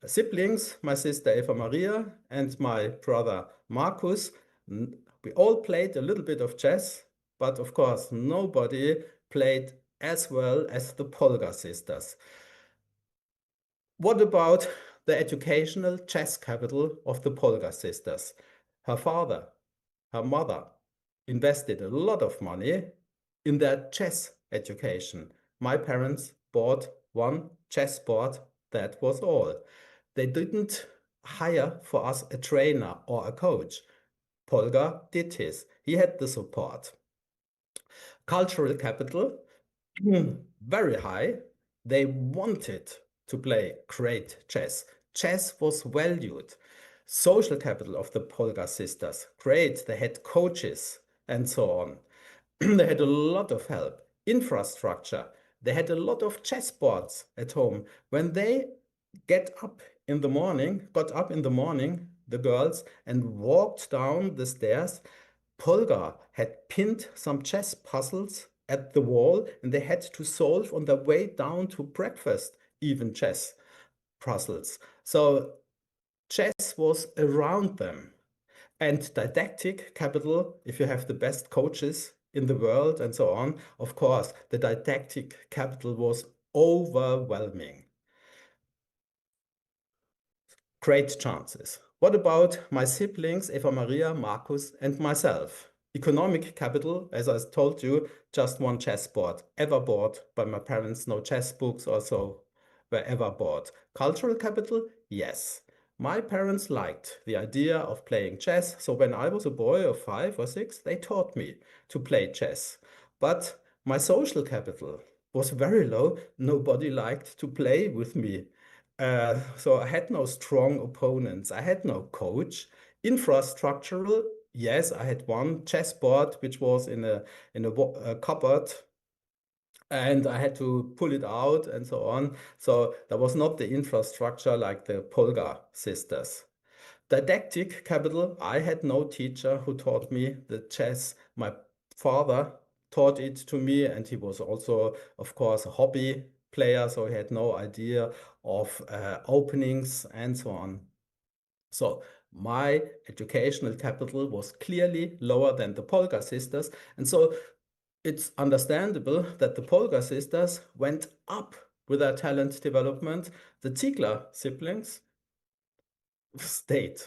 siblings, my sister Eva Maria and my brother Markus. We all played a little bit of chess, but of course nobody played as well as the Polgar sisters. What about the educational chess capital of the Polgar sisters? Her father, her mother invested a lot of money in their chess education. My parents bought 1 chess board, that was all. They didn't hire for us a trainer or a coach. Polgar did his. He had the support. Cultural capital, very high. They wanted to play great chess. Chess was valued. Social capital of the Polgar sisters, great. They had coaches and so on. They had a lot of help. Infrastructure, they had a lot of chess boards at home. When they got up in the morning, the girls, and walked down the stairs, Polgar had pinned some chess puzzles at the wall, and they had to solve on their way down to breakfast, even chess puzzles. So chess was around them. And didactic capital, if you have the best coaches in the world and so on, of course, the didactic capital was overwhelming. Great chances. What about my siblings, Eva Maria, Marcus, and myself? Economic capital, as I told you, just one chessboard, ever bought by my parents, no chess books or so were ever bought. Cultural capital, yes. My parents liked the idea of playing chess, so when I was a boy of 5 or 6, they taught me to play chess. But my social capital was very low. Nobody liked to play with me. So I had no strong opponents. I had no coach. Infrastructural, yes, I had one chessboard which was in a cupboard, and I had to pull it out and so on. So there was not the infrastructure like the Polgar sisters. Didactic capital, I had no teacher who taught me the chess. My father taught it to me, and he was also, of course, a hobby player, so he had no idea of openings and so on. So my educational capital was clearly lower than the Polgar sisters, and so it's understandable that the Polgar sisters went up with their talent development. The Ziegler siblings stayed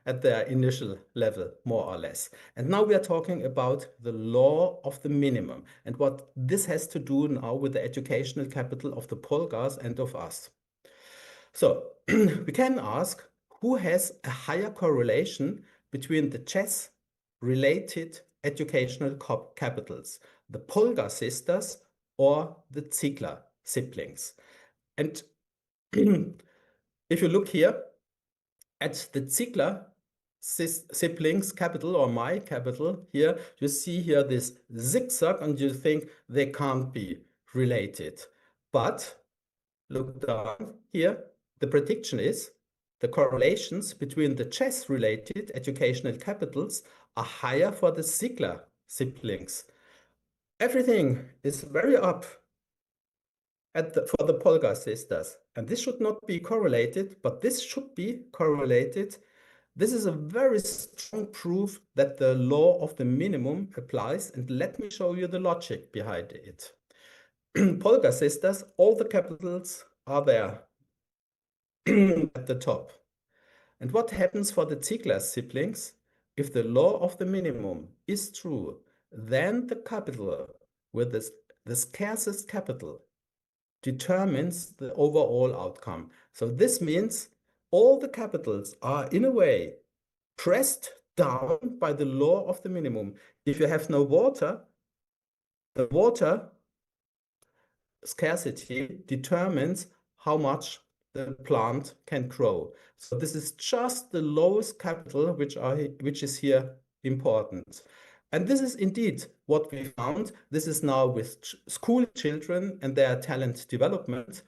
at their initial level, more or less. And now we are talking about the law of the minimum and what this has to do now with the educational capital of the Polgars and of us. So we can ask, who has a higher correlation between the chess-related educational capitals, the Polgar sisters or the Ziegler siblings? And if you look here at the Ziegler siblings capital, or my capital here, you see here this zigzag and you think they can't be related. But look down here, the prediction is the correlations between the chess-related educational capitals are higher for the Ziegler siblings. Everything is very up for the Polgar sisters, and this should not be correlated, but this should be correlated. This is a very strong proof that the law of the minimum applies, and let me show you the logic behind it. Polgar sisters, all the capitals are there at the top. And what happens for the Ziegler siblings? If the law of the minimum is true, then the capital with the scarcest capital determines the overall outcome. So this means all the capitals are in a way pressed down by the law of the minimum. If you have no water, the water scarcity determines how much the plant can grow. So this is just the lowest capital which is here important. And this is indeed what we found. This is now with school children and their talent development.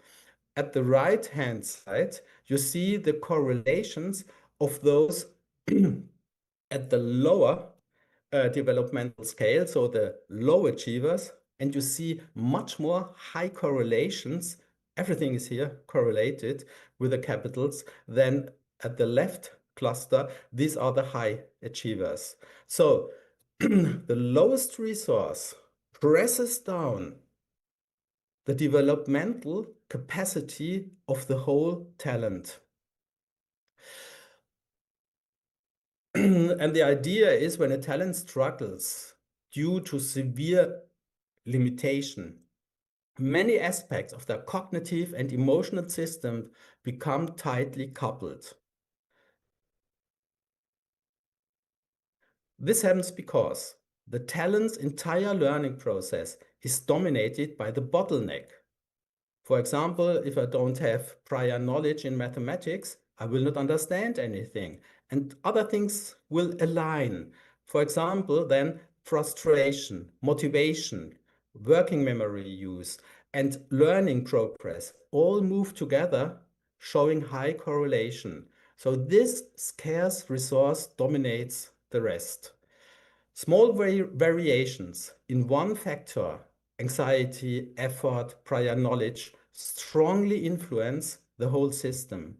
At the right-hand side, you see the correlations of those at the lower developmental scale, so the low achievers, and you see much more high correlations. Everything is here correlated with the capitals. Then at the left cluster, these are the high achievers. So the lowest resource presses down the developmental capacity of the whole talent. And the idea is, when a talent struggles due to severe limitation, many aspects of their cognitive and emotional system become tightly coupled. This happens because the talent's entire learning process is dominated by the bottleneck. For example, if I don't have prior knowledge in mathematics, I will not understand anything, and other things will align. For example, then frustration, motivation, working memory use, and learning progress all move together, showing high correlation. So this scarce resource dominates the rest. Small variations in one factor, anxiety, effort, prior knowledge, strongly influence the whole system.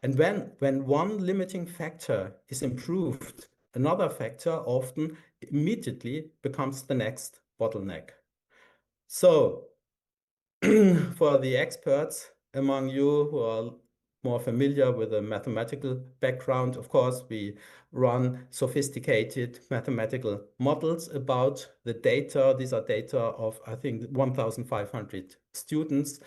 And when one limiting factor is improved, another factor often immediately becomes the next bottleneck. So, for the experts among you who are more familiar with a mathematical background, of course, we run sophisticated mathematical models about the data. These are data of, I think, 1,500 students.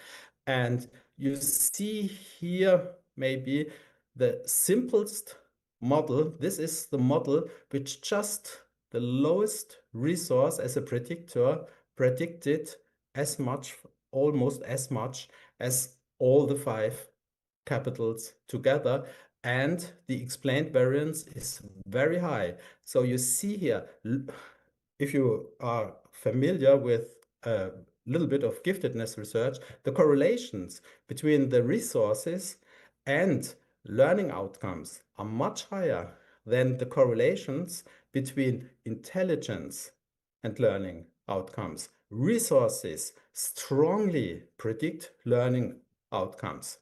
And you see here maybe the simplest model. This is the model which just the lowest resource as a predictor predicted as much, almost as much as all the 5 capitals together, and the explained variance is very high. So you see here, if you are familiar with a little bit of giftedness research, the correlations between the resources and learning outcomes are much higher than the correlations between intelligence and learning outcomes. Resources strongly predict learning outcomes.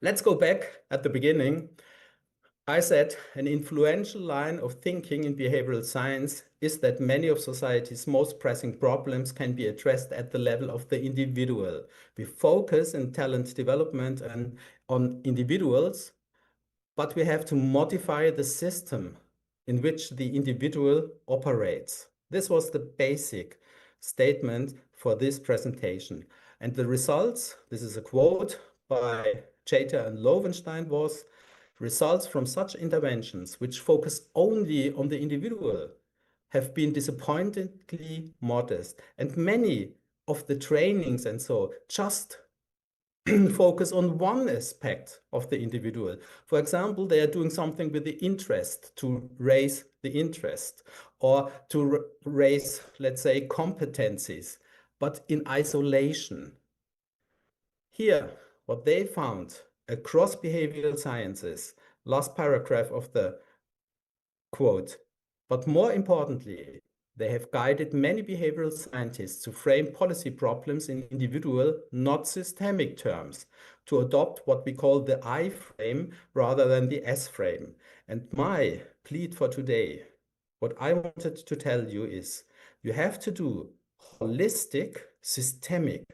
Let's go back at the beginning. I said an influential line of thinking in behavioral science is that many of society's most pressing problems can be addressed at the level of the individual. We focus in talent development and on individuals, but we have to modify the system in which the individual operates. This was the basic statement for this presentation. And the results, this is a quote by Chater and Loewenstein, was results from such interventions which focus only on the individual have been disappointingly modest. And many of the trainings and so just focus on one aspect of the individual. For example, they are doing something with the interest to raise the interest or to raise, let's say, competencies, but in isolation. Here, what they found across behavioral sciences, last paragraph of the quote, but more importantly, they have guided many behavioral scientists to frame policy problems in individual, not systemic terms, to adopt what we call the I frame rather than the S frame. And my plea for today, what I wanted to tell you is, you have to do holistic, systemic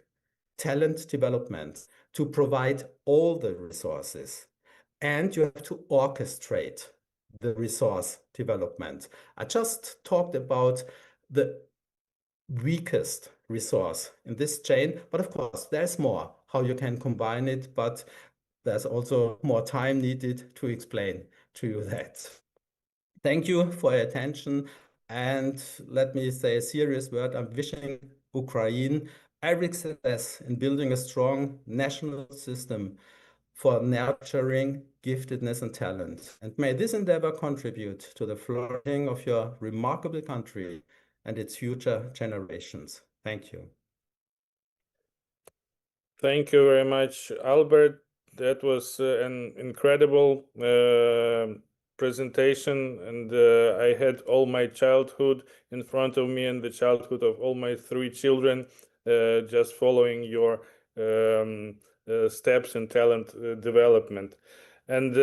talent development to provide all the resources. And you have to orchestrate the resource development. I just talked about the weakest resource in this chain, but of course there's more how you can combine it, but there's also more time needed to explain to you that. Thank you for your attention, and let me say a serious word. I'm wishing Ukraine every success in building a strong national system for nurturing giftedness and talent. And may this endeavor contribute to the flourishing of your remarkable country and its future generations. Thank you. Thank you very much, Albert. That was an incredible presentation, and I had all my childhood in front of me and the childhood of all my 3 children just following your steps in talent development. And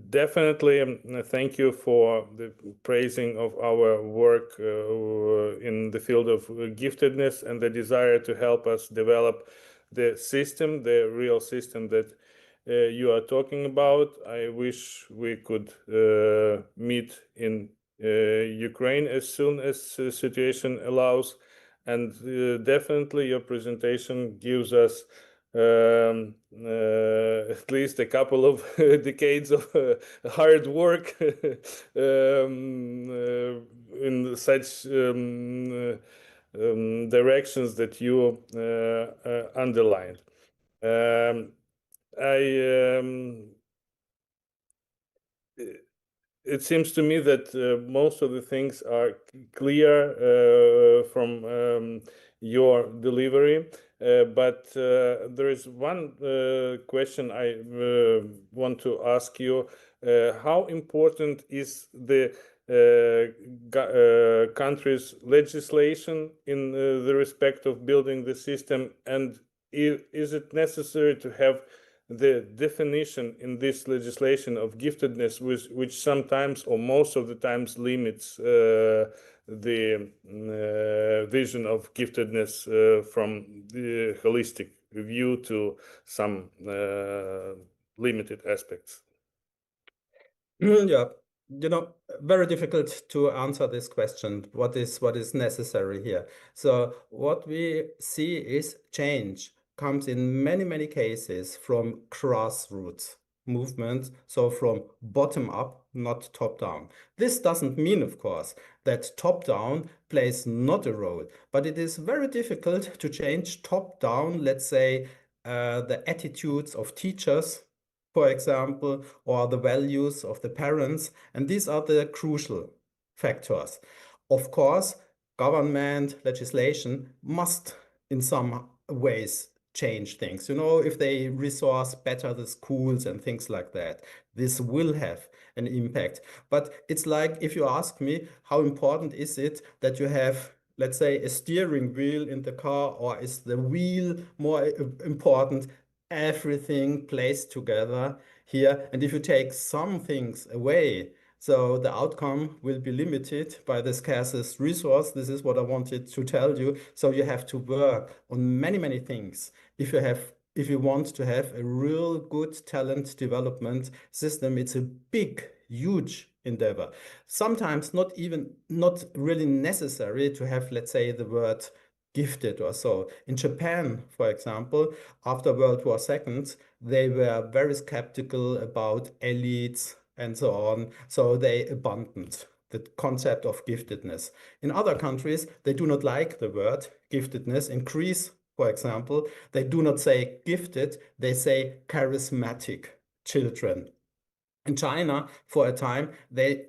definitely thank you for the praising of our work in the field of giftedness and the desire to help us develop the system, the real system that you are talking about. I wish we could meet in Ukraine as soon as the situation allows. And definitely your presentation gives us at least a couple of decades of hard work in such directions that you underlined. It seems to me that most of the things are clear from your delivery, but there is one question I want to ask you how important is the country's legislation in the respect of building the system, and is it necessary to have the definition in this legislation of giftedness, which sometimes or most of the times limits the vision of giftedness from the holistic view to some limited aspects? Yeah, you know, very difficult to answer this question. What is necessary here? So what we see is change comes in many cases from grassroots movements, so from bottom up, not top down. This doesn't mean, of course, that top down plays not a role, but it is very difficult to change top down, let's say, the attitudes of teachers, for example, or the values of the parents, and these are the crucial factors. Of course, government legislation must in some ways change things. You know, if they resource better the schools and things like that, this will have an impact. But it's like, if you ask me, how important is it that you have, let's say, a steering wheel in the car, or is the wheel more important? Everything plays together here, and if you take some things away, so the outcome will be limited by the scarcest resource. This is what I wanted to tell you. So you have to work on many things if you want to have a real good talent development system. It's a big, huge endeavor. Sometimes not really necessary to have, let's say, the word gifted or so. In Japan, for example, after World War II, they were very skeptical about elites and so on, so they abandoned the concept of giftedness. In other countries, they do not like the word giftedness. In Greece, for example, they do not say gifted, they say charismatic children. In China, for a time, they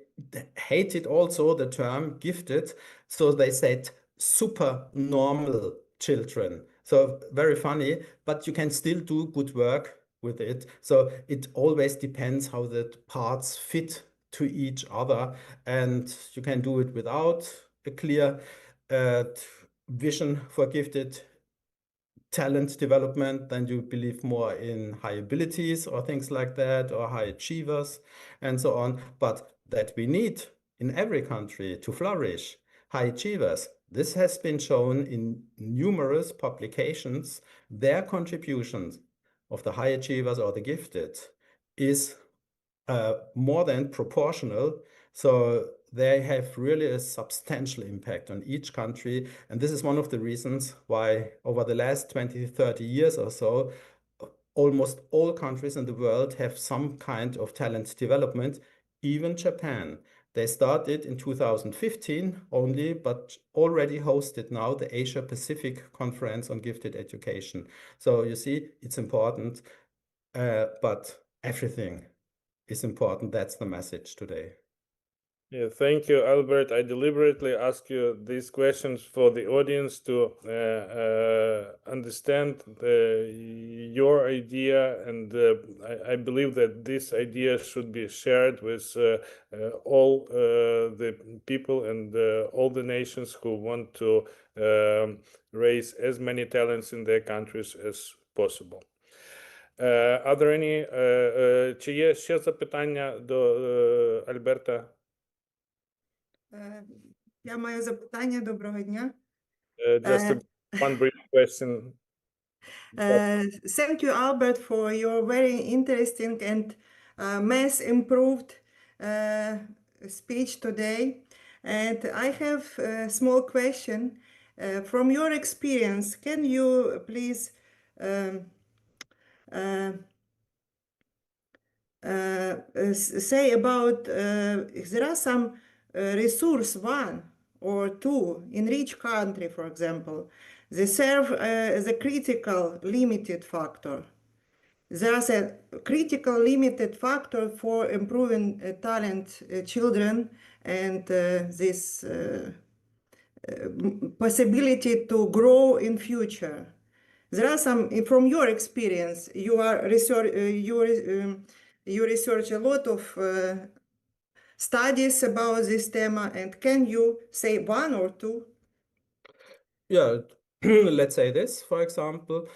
hated also the term gifted, so they said super normal children. So very funny, but you can still do good work with it. So it always depends how the parts fit to each other, and you can do it without a clear vision for gifted talent development. Then you believe more in high abilities or things like that, or high achievers and so on. But that we need in every country to flourish high achievers. This has been shown in numerous publications. Their contributions of the high achievers or the gifted is more than proportional. So they have really a substantial impact on each country. And this is one of the reasons why over the last 20, 30 years or so, almost all countries in the world have some kind of talent development, even Japan. They started in 2015 only, but already hosted now the Asia Pacific Conference on Gifted Education. So you see, it's important, but everything is important. That's the message today. Yeah, thank you, Albert. I deliberately ask you these questions for the audience to understand your idea, and I believe that this idea should be shared with all the people and all the nations who want to raise as many talents in their countries as possible. Are there any, чи є ще запитання до Альберта? Я маю запитання. Доброго дня. Just one brief question. Thank you, Albert, for your very interesting and mass improved speech today. And I have a small question. From your experience, can you please say about there are some resource, one or two, in each country, for example, they serve as a critical limited factor. There's a critical limited factor for improving talent children and this possibility to grow in future. There are some, from your experience, you are you research a lot of studies about this theme, and can you say one or two? Yeah, let's say this, for example.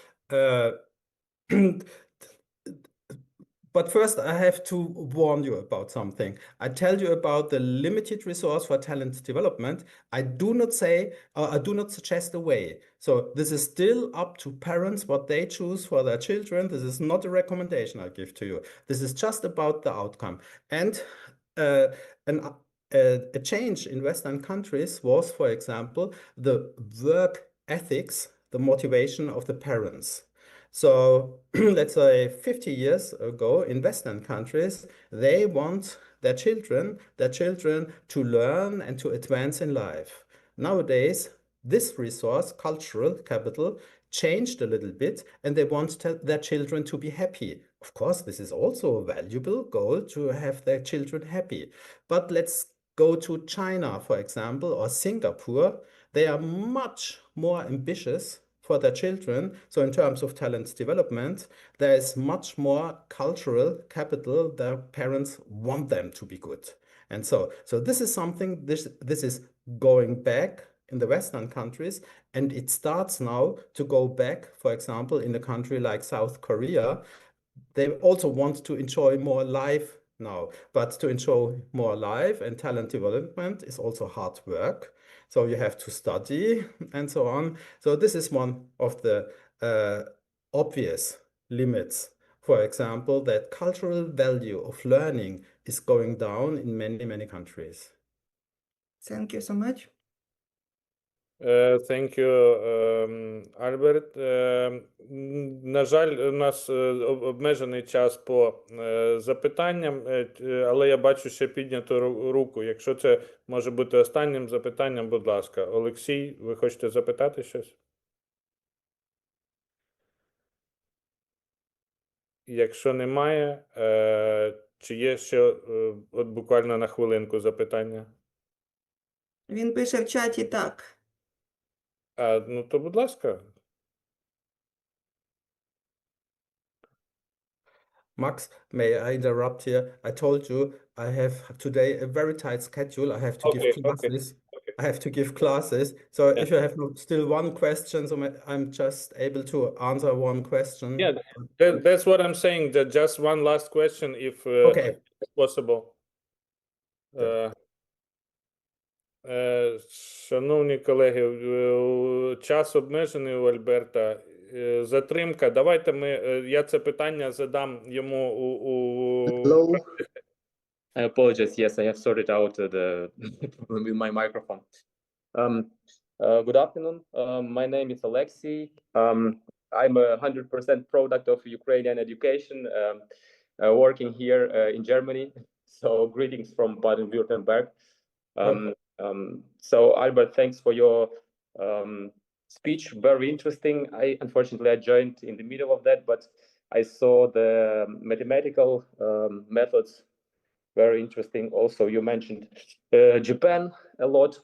But first, I have to warn you about something. I tell you about the limited resource for talent development. I do not say, I do not suggest a way. So this is still up to parents what they choose for their children. This is not a recommendation I give to you. This is just about the outcome. And a change in Western countries was, for example, the work ethics, the motivation of the parents. So let's say 50 years ago in Western countries, they want their children to learn and to advance in life. Nowadays, this resource, cultural capital, changed a little bit, and they want their children to be happy. Of course, this is also a valuable goal, to have their children happy. But let's go to China, for example, or Singapore. They are much more ambitious for their children. So in terms of talent development, there is much more cultural capital. Their parents want them to be good. And so this is something, this is going back in the Western countries, and it starts now to go back, for example, in a country like South Korea. They also want to enjoy more life now, but to enjoy more life and talent development is also hard work. So you have to study and so on. So this is one of the obvious limits. For example, that cultural value of learning is going down in many, many countries. Thank you so much. Thank you, Альберт. На жаль, у нас обмежений час по запитанням, але я бачу ще підняту руку. Якщо це може бути останнім запитанням, будь ласка. Олексій, ви хочете запитати щось? Якщо немає, чи є ще от буквально на хвилинку запитання? Він пише в чаті так. Ну, то, будь ласка. Max, may I interrupt here? I told you I have today a very tight schedule. I have to give classes. Okay. I have to give classes. So if you have still one question, so I'm just able to answer one question. Yeah, that's what I'm saying. That just one last question, if possible. Шановні колеги, час обмежений у Альберта. Затримка. Давайте я це питання задам йому Hello. I apologize. Yes, I have sorted out the problem with my microphone. Good afternoon. My name is Alexei. I'm a 100% product of Ukrainian education, working here in Germany. So greetings from Baden-Württemberg. So Albert, thanks for your speech. Very interesting. Unfortunately, I joined in the middle of that, but I saw the mathematical methods. Very interesting. Also, you mentioned Japan a lot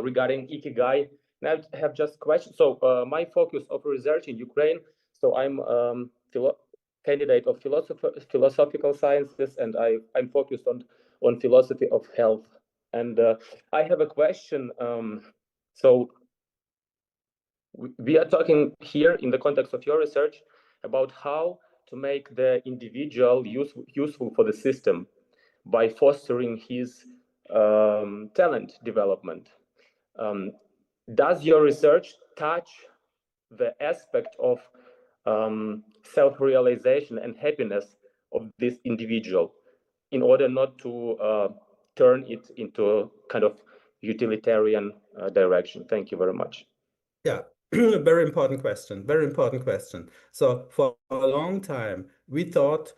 regarding Ikigai. And I have just questions. So my focus of research in Ukraine. So I'm candidate of philosophical sciences, and I'm focused on philosophy of health. And I have a question. So we are talking here in the context of your research about how to make the individual useful for the system by fostering his talent development. Does your research touch the aspect of self-realization and happiness of this individual in order not to turn it into a kind of utilitarian direction? Thank you very much. Yeah. Very important question. Very important question. So for a long time, we thought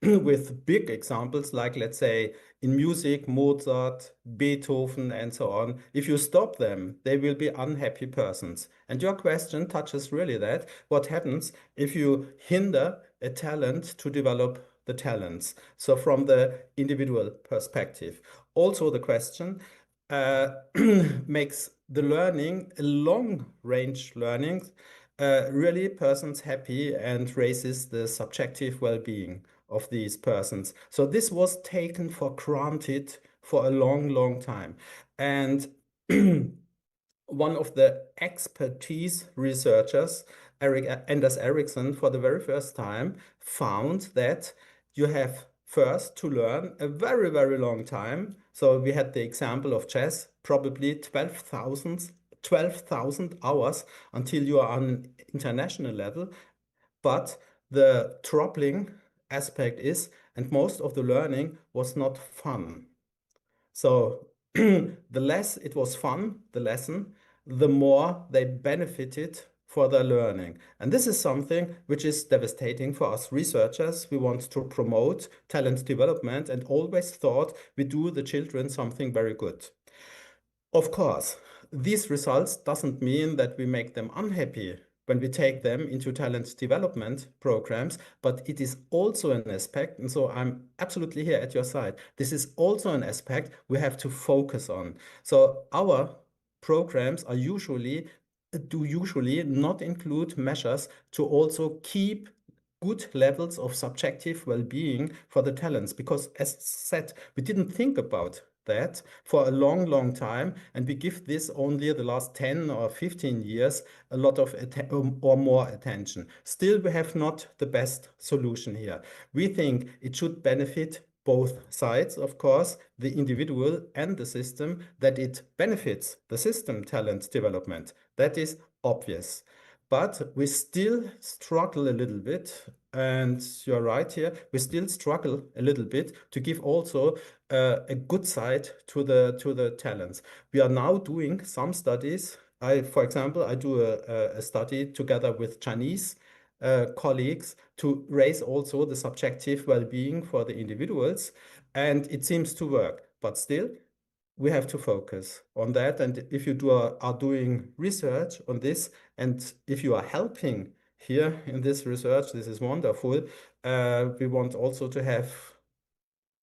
with big examples, like let's say in music, Mozart, Beethoven, and so on, if you stop them, they will be unhappy persons. And your question touches really that. What happens if you hinder a talent to develop the talents? So from the individual perspective. Also the question makes the learning a long-range learning really persons happy and raises the subjective well-being of these persons. So this was taken for granted for a long, long time. And one of the expertise researchers, Anders Ericsson, for the very first time found that you have first to learn a very, very long time. So we had the example of chess, probably 12,000 hours until you are on an international level. But the troubling aspect is, and most of the learning was not fun. So the less it was fun, the lesson, the more they benefited for their learning. And this is something which is devastating for us researchers. We want to promote talent development and always thought we do the children something very good. Of course, these results doesn't mean that we make them unhappy when we take them into talent development programs, but it is also an aspect, and so I'm absolutely here at your side. This is also an aspect we have to focus on. So our programs are usually not include measures to also keep good levels of subjective well-being for the talents, because as said, we didn't think about that for a long, long time, and we give this only the last 10 or 15 years a lot of or more attention. Still, we have not the best solution here. We think it should benefit both sides, of course, the individual and the system, that it benefits the system talent development. That is obvious. But we still struggle a little bit, and you're right here, we still struggle a little bit to give also a good side to the talents. We are now doing some studies. For example, I do a study together with Chinese colleagues to raise also the subjective well-being for the individuals, and it seems to work. But still, we have to focus on that. And if you are doing research on this, and if you are helping here in this research, this is wonderful. We want also to have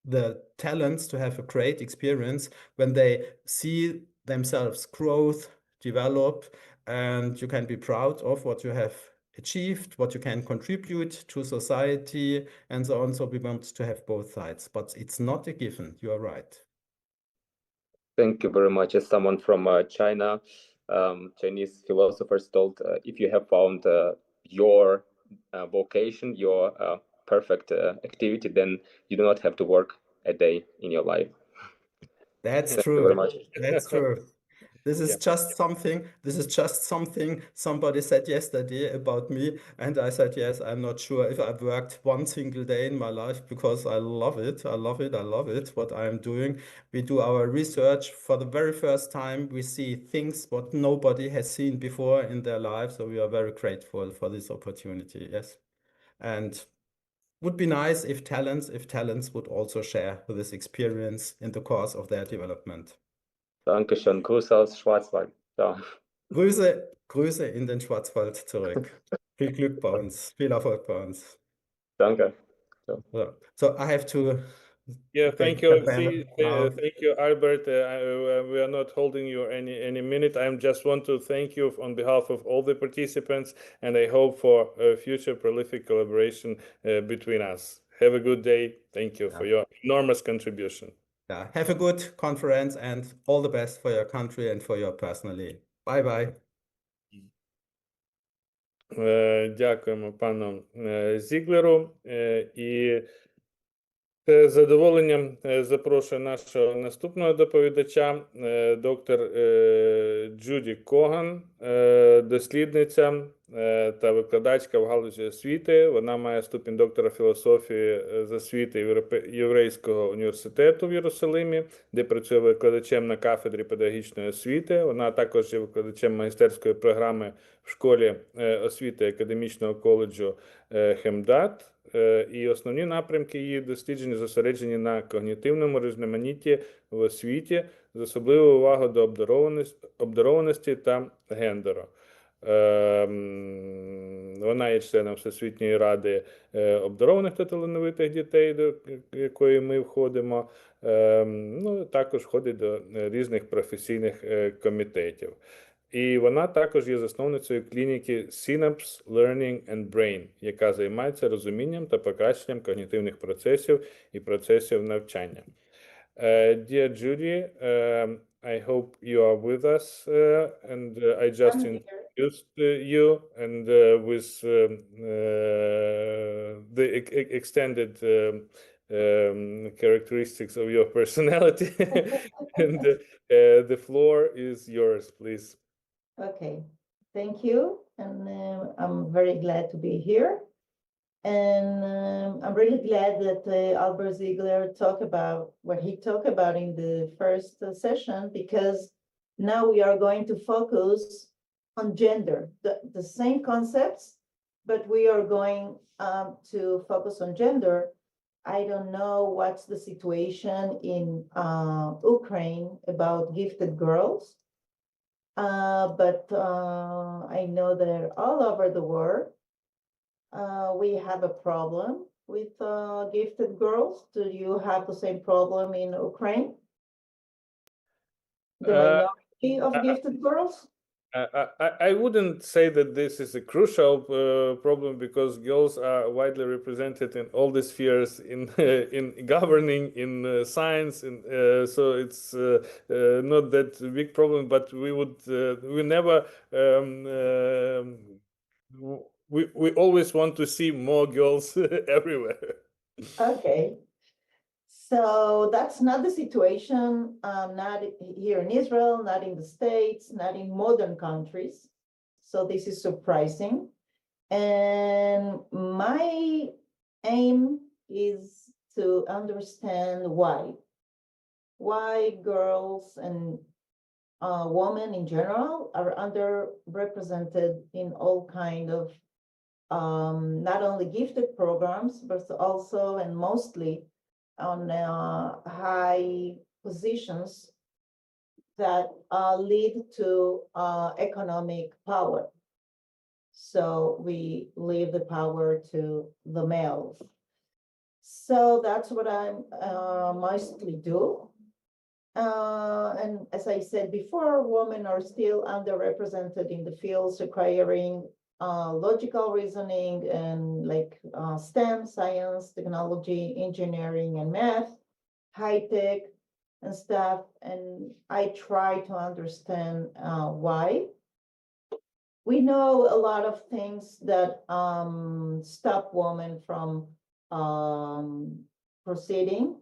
the talents to have a great experience when they see themselves growth, develop, and you can be proud of what you have achieved, what you can contribute to society, and so on. So we want to have both sides, but it's not a given. You are right. Thank you very much. As someone from China, Chinese philosophers told, if you have found your vocation, your perfect activity, then you do not have to work a day in your life. That's Thank true. you very much. That's true. This is just something somebody said yesterday about me, and I said, yes, I'm not sure if I've worked one single day in my life, because I love it. I love it. I love it, what I'm doing. We do our research for the very first time. We see things what nobody has seen before in their life. So we are very grateful for this opportunity. Yes. And would be nice if talents would also share this experience in the course of their development. Dankeschön. Grüße aus Schwarzwald. Ciao. Grüße in den Schwarzwald zurück. Viel Glück bei uns, viel Erfolg bei uns. Danke. So I have to. Yeah, thank you. Thank you, Albert. We are not holding you any minute. I just want to thank you on behalf of all the participants, and I hope for future prolific collaboration between us. Have a good day. Thank you for your enormous contribution. Yeah, have a good conference and all the best for your country and for your personally. Bye-bye. Дякуємо пану Зіглеру. І з задоволенням запрошую нашого наступного доповідача, доктор Джуді Коган, дослідниця та викладачка в галузі освіти. Вона має ступінь доктора філософії з освіти Єврейського університету в Єрусалимі, де працює викладачем на кафедрі педагогічної освіти. Вона також є викладачем магістерської програми в школі освіти академічного коледжу Хемдат. І основні напрямки її досліджень зосереджені на когнітивному різноманітті в освіті з особливою увагою до обдарованості та гендеру. Вона є членом Всесвітньої ради обдарованих та талановитих дітей, до якої ми входимо. Також входить до різних професійних комітетів. І вона також є засновницею клініки Synapse Learning and Brain, яка займається розумінням та покращенням когнітивних процесів і процесів навчання. Dear Judy, I hope you are with us, and I just introduced you, and with the extended characteristics of your personality. And the floor is yours, please. Okay, thank you, and I'm very glad to be here. And I'm really glad that Albert Ziegler talked about what he talked about in the first session, because now we are going to focus on gender, the same concepts, but we are going to focus on gender. I don't know what's the situation in Ukraine about gifted girls, but I know that all over the world, we have a problem with gifted girls. Do you have the same problem in Ukraine? The minority of gifted girls? I wouldn't say that this is a crucial problem, because girls are widely represented in all the spheres, in governing, in science, so it's not that big problem. But we never we always want to see more girls everywhere. Okay. So that's not the situation, not here in Israel, not in the States, not in modern countries. So this is surprising. And my aim is to understand why. Why girls and women in general are underrepresented in all kind of not only gifted programs, but also and mostly on high positions that lead to economic power. So we leave the power to the males. So that's what I mostly do. And as I said before, women are still underrepresented in the fields requiring logical reasoning and like STEM, science, technology, engineering, and math, high tech and stuff. And I try to understand why. We know a lot of things that stop women from proceeding.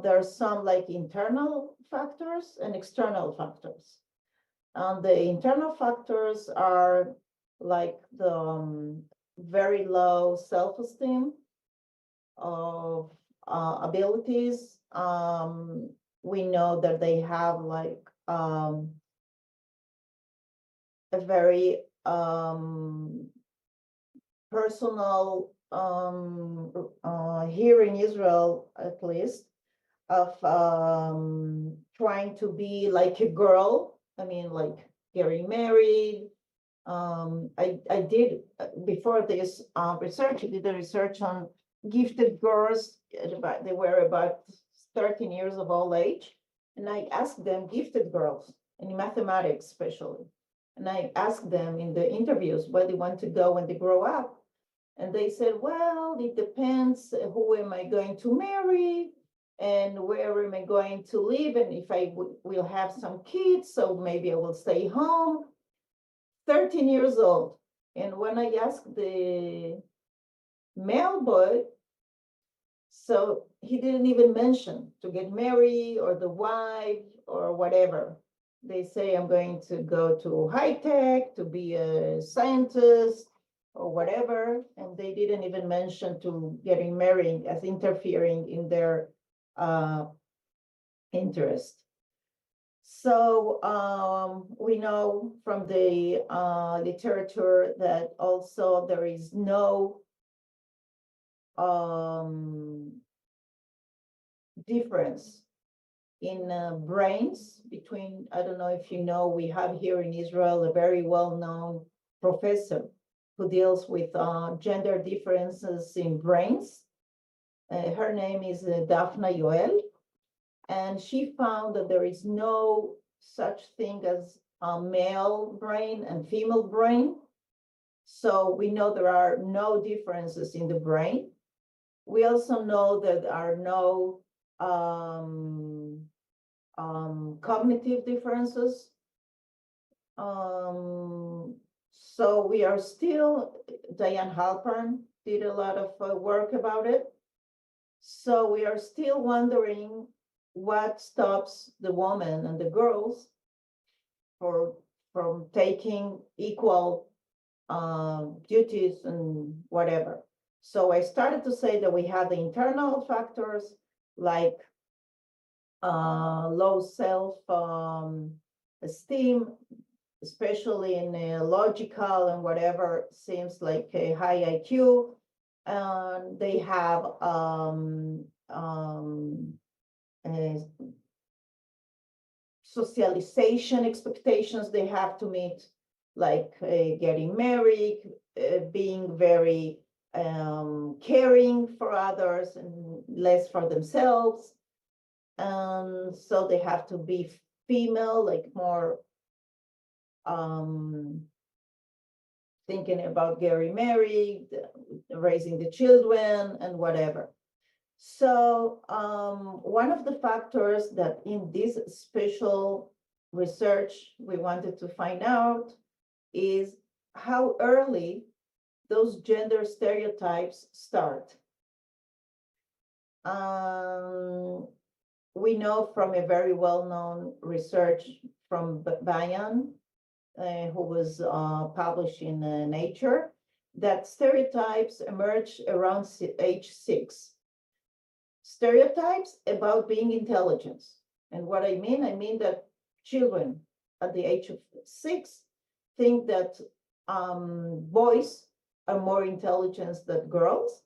There are some like internal factors and external factors. The internal factors are like the very low self-esteem of abilities. We know that they have like a very personal, here in Israel at least, of trying to be like a girl. I mean, like getting married. I did, before this research, I did a research on gifted girls. They were about 13 years of old age. And I asked them, gifted girls, in mathematics especially. And I asked them in the interviews where they want to go when they grow up. And they said, well, it depends who am I going to marry and where am I going to live, and if I will have some kids, so maybe I will stay home. 13 years old. And when I asked the male boy, so he didn't even mention to get married or the wife or whatever. They say, I'm going to go to high tech, to be a scientist or whatever. And they didn't even mention to getting married as interfering in their interest. So we know from the literature that also there is no difference in brains between, I don't know if you know, we have here in Israel a very well-known professor who deals with gender differences in brains. Her name is Daphna Yoel. And she found that there is no such thing as male brain and female brain. So we know there are no differences in the brain. We also know that there are no cognitive differences. So we are still, Diane Halpern did a lot of work about it. So we are still wondering what stops the woman and the girls from taking equal duties and whatever. So I started to say that we have the internal factors like low self-esteem, especially in logical and whatever, seems like a high IQ. And they have socialization expectations they have to meet, like getting married, being very caring for others and less for themselves. And so they have to be female, like more thinking about getting married, raising the children and whatever. So one of the factors that in this special research we wanted to find out is how early those gender stereotypes start. We know from a very well-known research from Bayan, who was published in Nature, that stereotypes emerge around age 6. Stereotypes about being intelligent. And what I mean that children at the age of 6 think that boys are more intelligent than girls,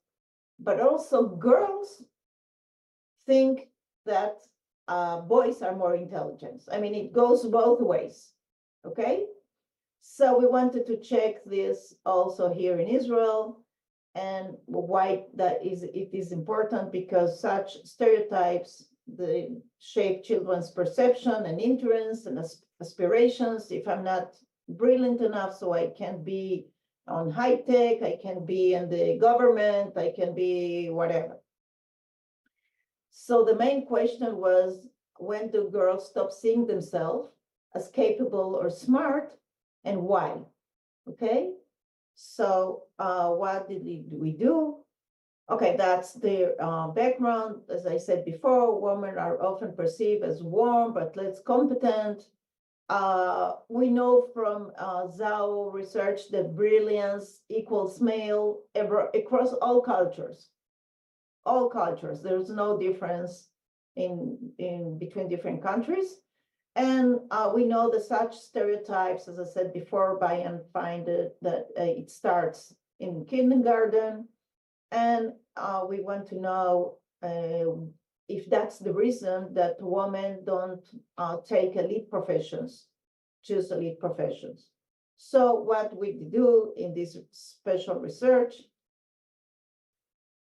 but also girls think that boys are more intelligent. I mean, it goes both ways, okay? So we wanted to check this also here in Israel, and why it is important, because such stereotypes, they shape children's perception and interests and aspirations. If I'm not brilliant enough, so I can be on high tech, I can be in the government, I can be whatever. So the main question was, when do girls stop seeing themselves as capable or smart, and why? Okay, so what did we do? Okay, that's the background. As I said before, women are often perceived as warm but less competent. We know from Zhao research that brilliance equals male across all cultures. All cultures. There's no difference in between different countries. And we know that such stereotypes, as I said before, Bayan find that it starts in kindergarten. And we want to know if that's the reason that women don't take elite professions, choose elite professions. So what we do in this special research,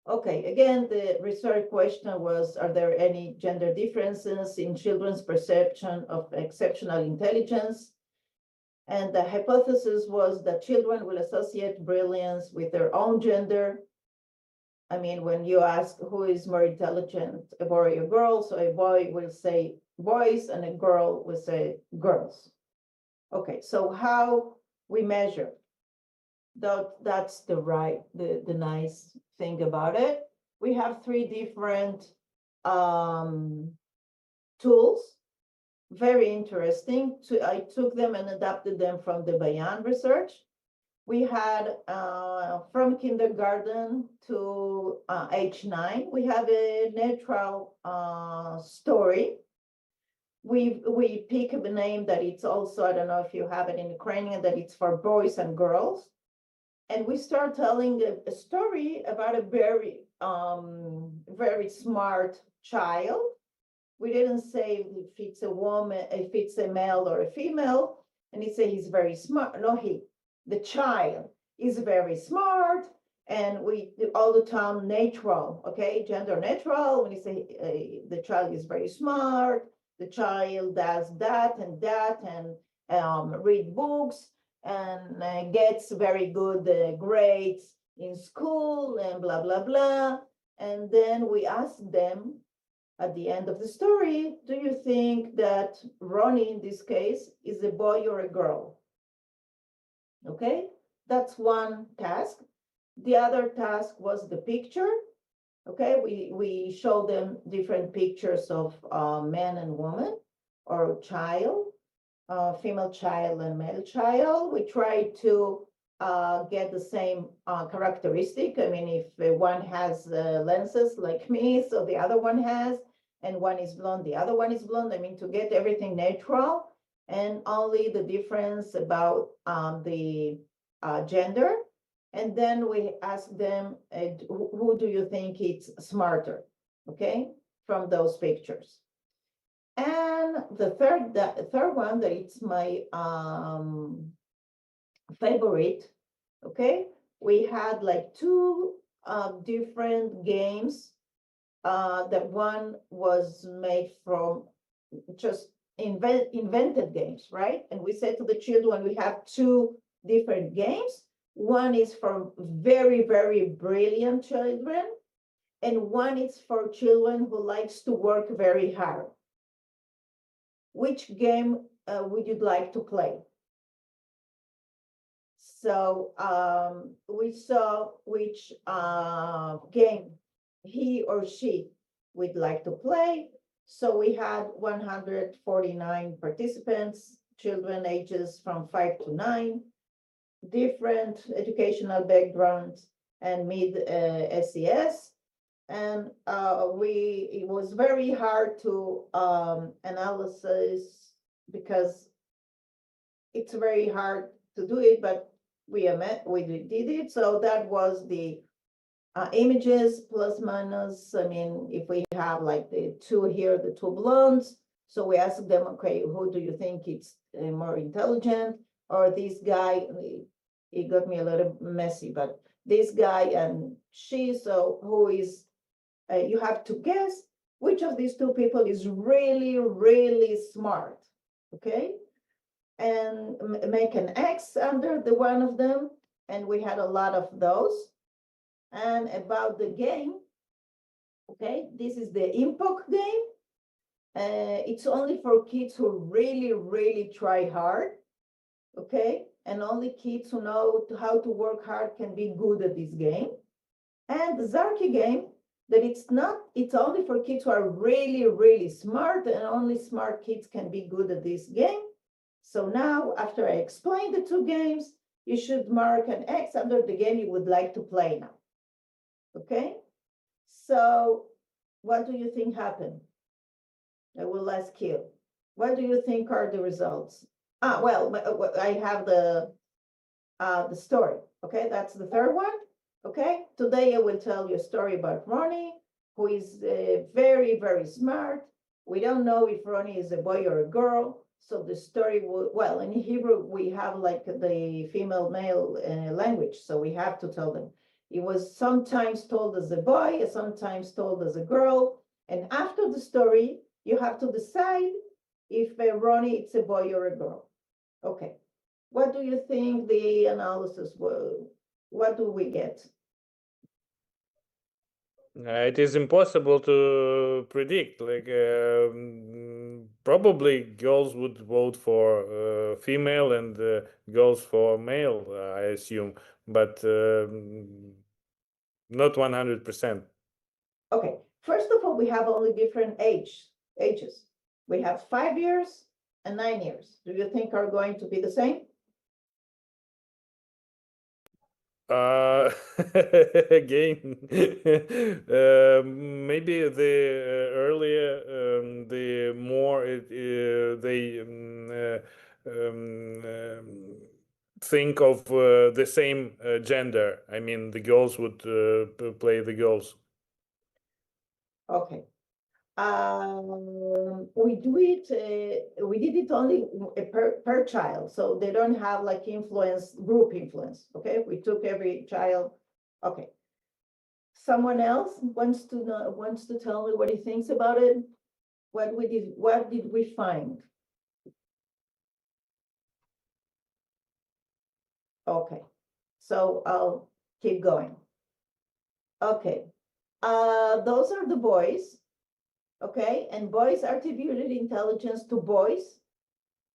okay, again, the research question was, are there any gender differences in children's perception of exceptional intelligence? And the hypothesis was that children will associate brilliance with their own gender. I mean, when you ask who is more intelligent, a boy or a girl, so a boy will say boys and a girl will say girls. Okay, so how we measure? That's the nice thing about it. We have 3 different tools, very interesting. I took them and adapted them from the Bayan research. We had from kindergarten to age 9, we have a neutral story. We pick a name that it's also, I don't know if you have it in Ukrainian, that it's for boys and girls. And we start telling a story about a very, very smart child. We didn't say if it's a woman, if it's a male or a female, and he say he's very smart. No, the child is very smart, and we all the time neutral, okay, gender neutral. When you say the child is very smart, the child does that, and read books and gets very good grades in school and blah, blah, blah. And then we ask them at the end of the story, do you think that Ronnie, in this case, is a boy or a girl? Okay, that's one task. The other task was the picture. Okay, we show them different pictures of man and woman or child, female child and male child. We try to get the same characteristic. I mean, if one has lenses like me, so the other one has, and one is blonde, the other one is blonde. I mean, to get everything natural, and only the difference about the gender. And then we ask them, who do you think is smarter, okay, from those pictures. And the third one, that it's my favorite, okay, we had like two different games. That one was made from just invented games, right? And we said to the children, we have two different games. One is for very, very brilliant children, and one is for children who likes to work very hard. Which game would you like to play? So we saw which game he or she would like to play. So we had 149 participants, children ages from 5 to 9, different educational backgrounds and mid SES. And it was very hard to analysis because it's very hard to do it, but we did it. So that was the images plus minus. I mean, if we have like the two here, the two blondes, so we asked them, okay, who do you think is more intelligent? Or this guy, it got me a little messy, but this guy and she, so who is, you have to guess which of these two people is really, really smart, okay? And make an X under the one of them, and we had a lot of those. And about the game, okay, this is the Impok game. It's only for kids who really, really try hard, okay? And only kids who know how to work hard can be good at this game. And the Zarki game, that it's only for kids who are really, really smart, and only smart kids can be good at this game. So now, after I explain the two games, you should mark an X under the game you would like to play now. Okay? So what do you think happened? I will ask you. What do you think are the results? Well, I have the story. Okay, that's the third one. Okay, today I will tell you a story about Ronnie, who is very, very smart. We don't know if Ronnie is a boy or a girl. So the story will, well, in Hebrew, we have like the female male language. So we have to tell them. It was sometimes told as a boy, sometimes told as a girl. And after the story, you have to decide if Ronnie is a boy or a girl. Okay. What do you think the analysis will, what do we get? It is impossible to predict. Like probably girls would vote for female and girls for male, I assume, but not 100%. Okay. First of all, we have only different ages. We have 5 years and 9 years. Do you think are going to be the same? Again, maybe the earlier, the more they think of the same gender. I mean, the girls would play the girls. Okay. We did it only per child, so they don't have like group influence. Okay, we took every child. Okay. Someone else wants to tell me what he thinks about it. What did we find? Okay, so I'll keep going. Okay, those are the boys. Okay, and boys attributed intelligence to boys,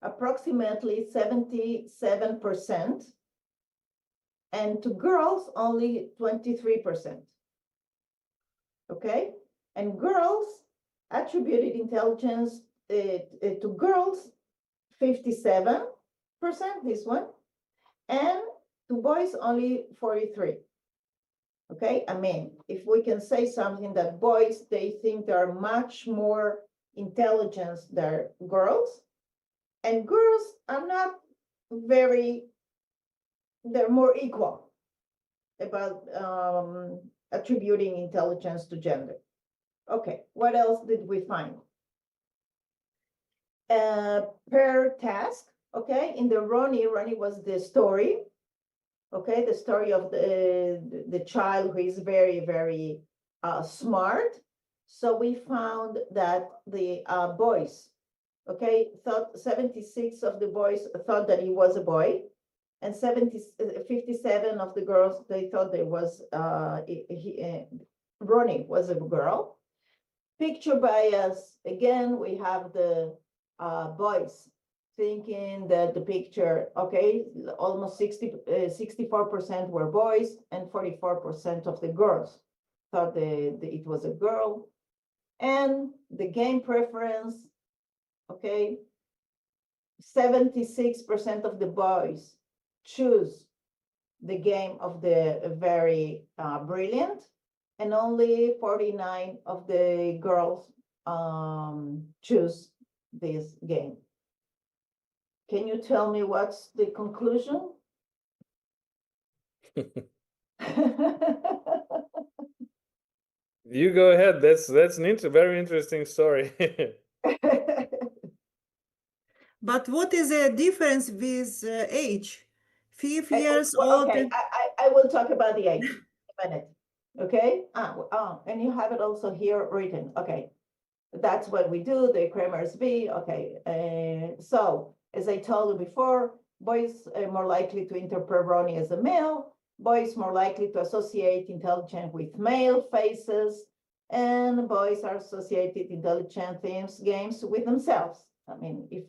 approximately 77%, and to girls, only 23%. Okay, and girls attributed intelligence to girls, 57%, this one, and to boys, only 43%. Okay, I mean, if we can say something that boys, they think they're much more intelligent than girls, and girls are not very, they're more equal about attributing intelligence to gender. Okay, what else did we find? Per task, okay, in the Ronnie was the story. Okay, the story of the child who is very, very smart. So we found that the boys, okay, thought 76 of the boys thought that he was a boy, and 57 of the girls, they thought there was Ronnie was a girl. Picture bias, again, we have the boys thinking that the picture, okay, almost 64% were boys and 44% of the girls thought it was a girl. And the game preference, okay, 76% of the boys choose the game of the very brilliant, and only 49 of the girls choose this game. Can you tell me what's the conclusion? You go ahead. That's an very interesting story. But what is the difference with age? 5 years old. Okay, I will talk about the age in a minute. Okay. And you have it also here written. Okay, that's what we do. The Kramer's B. Okay. So as I told you before, boys are more likely to interpret Ronnie as a male. Boys more likely to associate intelligence with male faces, and boys are associated intelligent themes games with themselves. I mean, if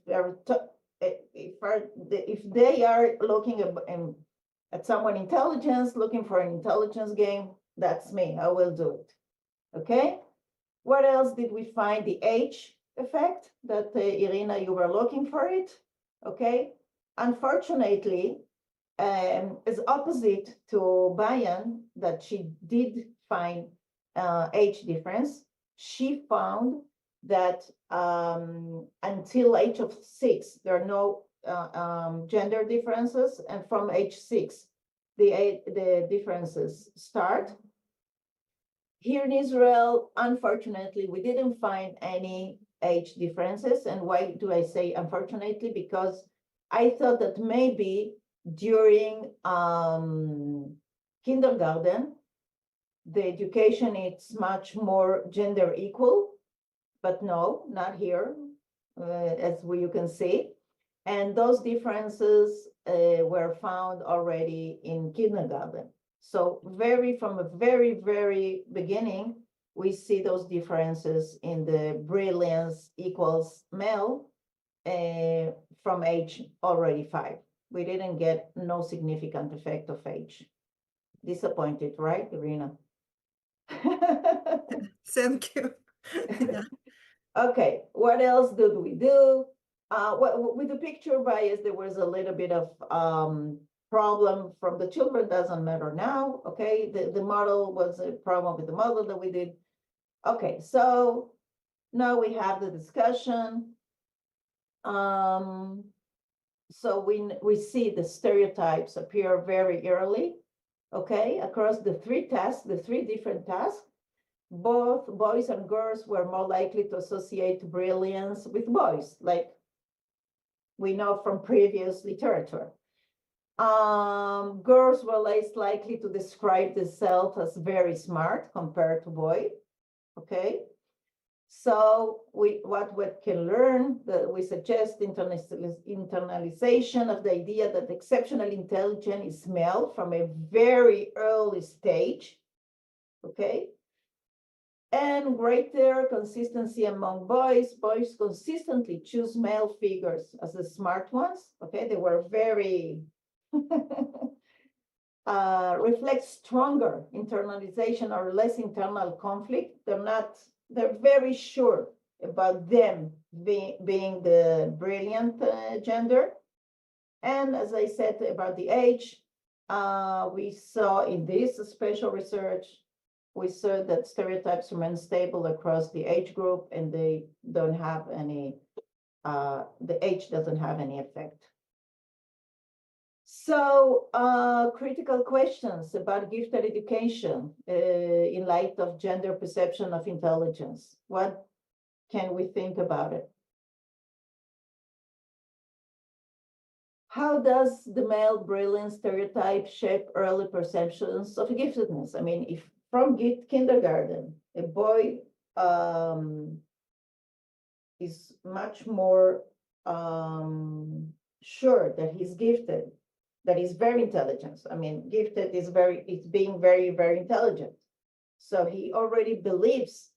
they are looking at someone intelligence, looking for an intelligence game, that's me. I will do it. Okay. What else did we find? The age effect that Irina, you were looking for it. Okay. Unfortunately, is opposite to Bayan, that she did find age difference. She found that until age of 6, there are no gender differences, and from age 6, the differences start. Here in Israel, unfortunately, we didn't find any age differences. And why do I say unfortunately? Because I thought that maybe during kindergarten, the education is much more gender equal, but no, not here, as you can see. And those differences were found already in kindergarten. So from a very, very beginning, we see those differences in the brilliance equals male from age already 5. We didn't get no significant effect of age. Disappointed, right, Irina? Thank you. Yeah. Okay, what else did we do? With the picture bias, there was a little bit of problem from the children, doesn't matter now. Okay, the model was a problem with the model that we did. Okay, so now we have the discussion. So we see the stereotypes appear very early, okay, across the 3 tasks, the 3 different tasks. Both boys and girls were more likely to associate brilliance with boys, like we know from previous literature. Girls were less likely to describe themselves as very smart compared to boys, okay? So what we can learn, that we suggest internalization of the idea that exceptional intelligence is male from a very early stage, okay? And greater consistency among boys. Boys consistently choose male figures as the smart ones, okay? They were very, reflect stronger internalization or less internal conflict. They're very sure about them being the brilliant gender. And as I said about the age, we saw in this special research, we saw that stereotypes remain stable across the age group, and they don't have any, the age doesn't have any effect. So critical questions about gifted education in light of gender perception of intelligence. What can we think about it? How does the male brilliance stereotype shape early perceptions of giftedness? I mean, if from kindergarten, a boy is much more sure that he's gifted, that he's very intelligent. I mean, gifted is being very, very intelligent. So he already believes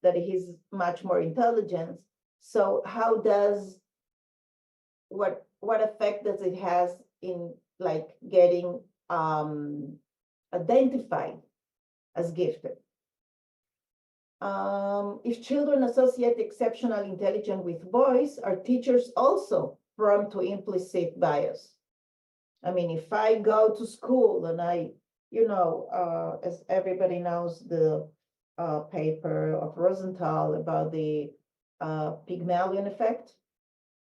that he's much more intelligent. So how does, what effect does it has in like getting identified as gifted? If children associate exceptional intelligence with boys, are teachers also prone to implicit bias? I mean, if I go to school and as everybody knows, the paper of Rosenthal about the Pygmalion effect.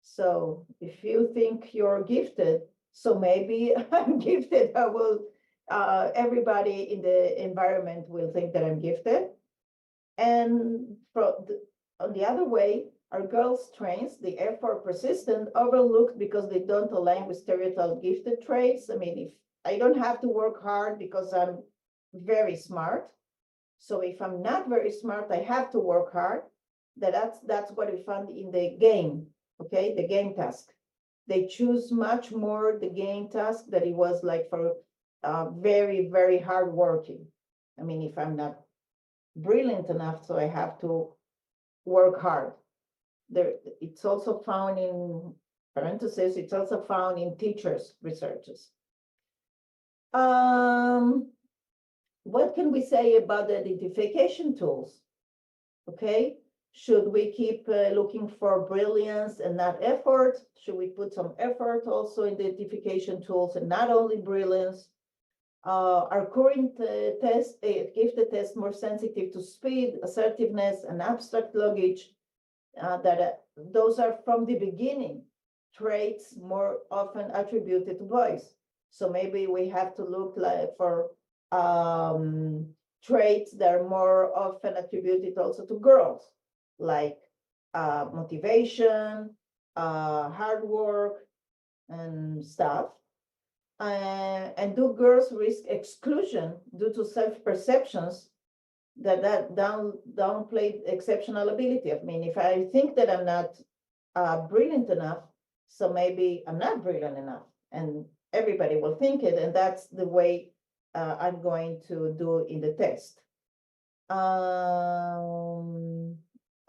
So if you think you're gifted, so maybe I'm gifted, I will, everybody in the environment will think that I'm gifted. And on the other way, are girls' strengths, the effort persistent, overlooked because they don't align with stereotype gifted traits? I mean, if I don't have to work hard because I'm very smart. So if I'm not very smart, I have to work hard. That's what we found in the game, okay? The game task. They choose much more the game task that it was like for very, very hard working. I mean, if I'm not brilliant enough, so I have to work hard. It's also found in parentheses, it's also found in teachers' researches. What can we say about the identification tools? Okay, should we keep looking for brilliance and not effort? Should we put some effort also in the identification tools and not only brilliance? Are current tests, gifted tests, more sensitive to speed, assertiveness, and abstract logic? Those are from the beginning traits more often attributed to boys. So maybe we have to look for traits that are more often attributed also to girls, like motivation, hard work, and stuff. And do girls risk exclusion due to self-perceptions that downplay exceptional ability? I mean, if I think that I'm not brilliant enough, so maybe I'm not brilliant enough, and everybody will think it, and that's the way I'm going to do in the test.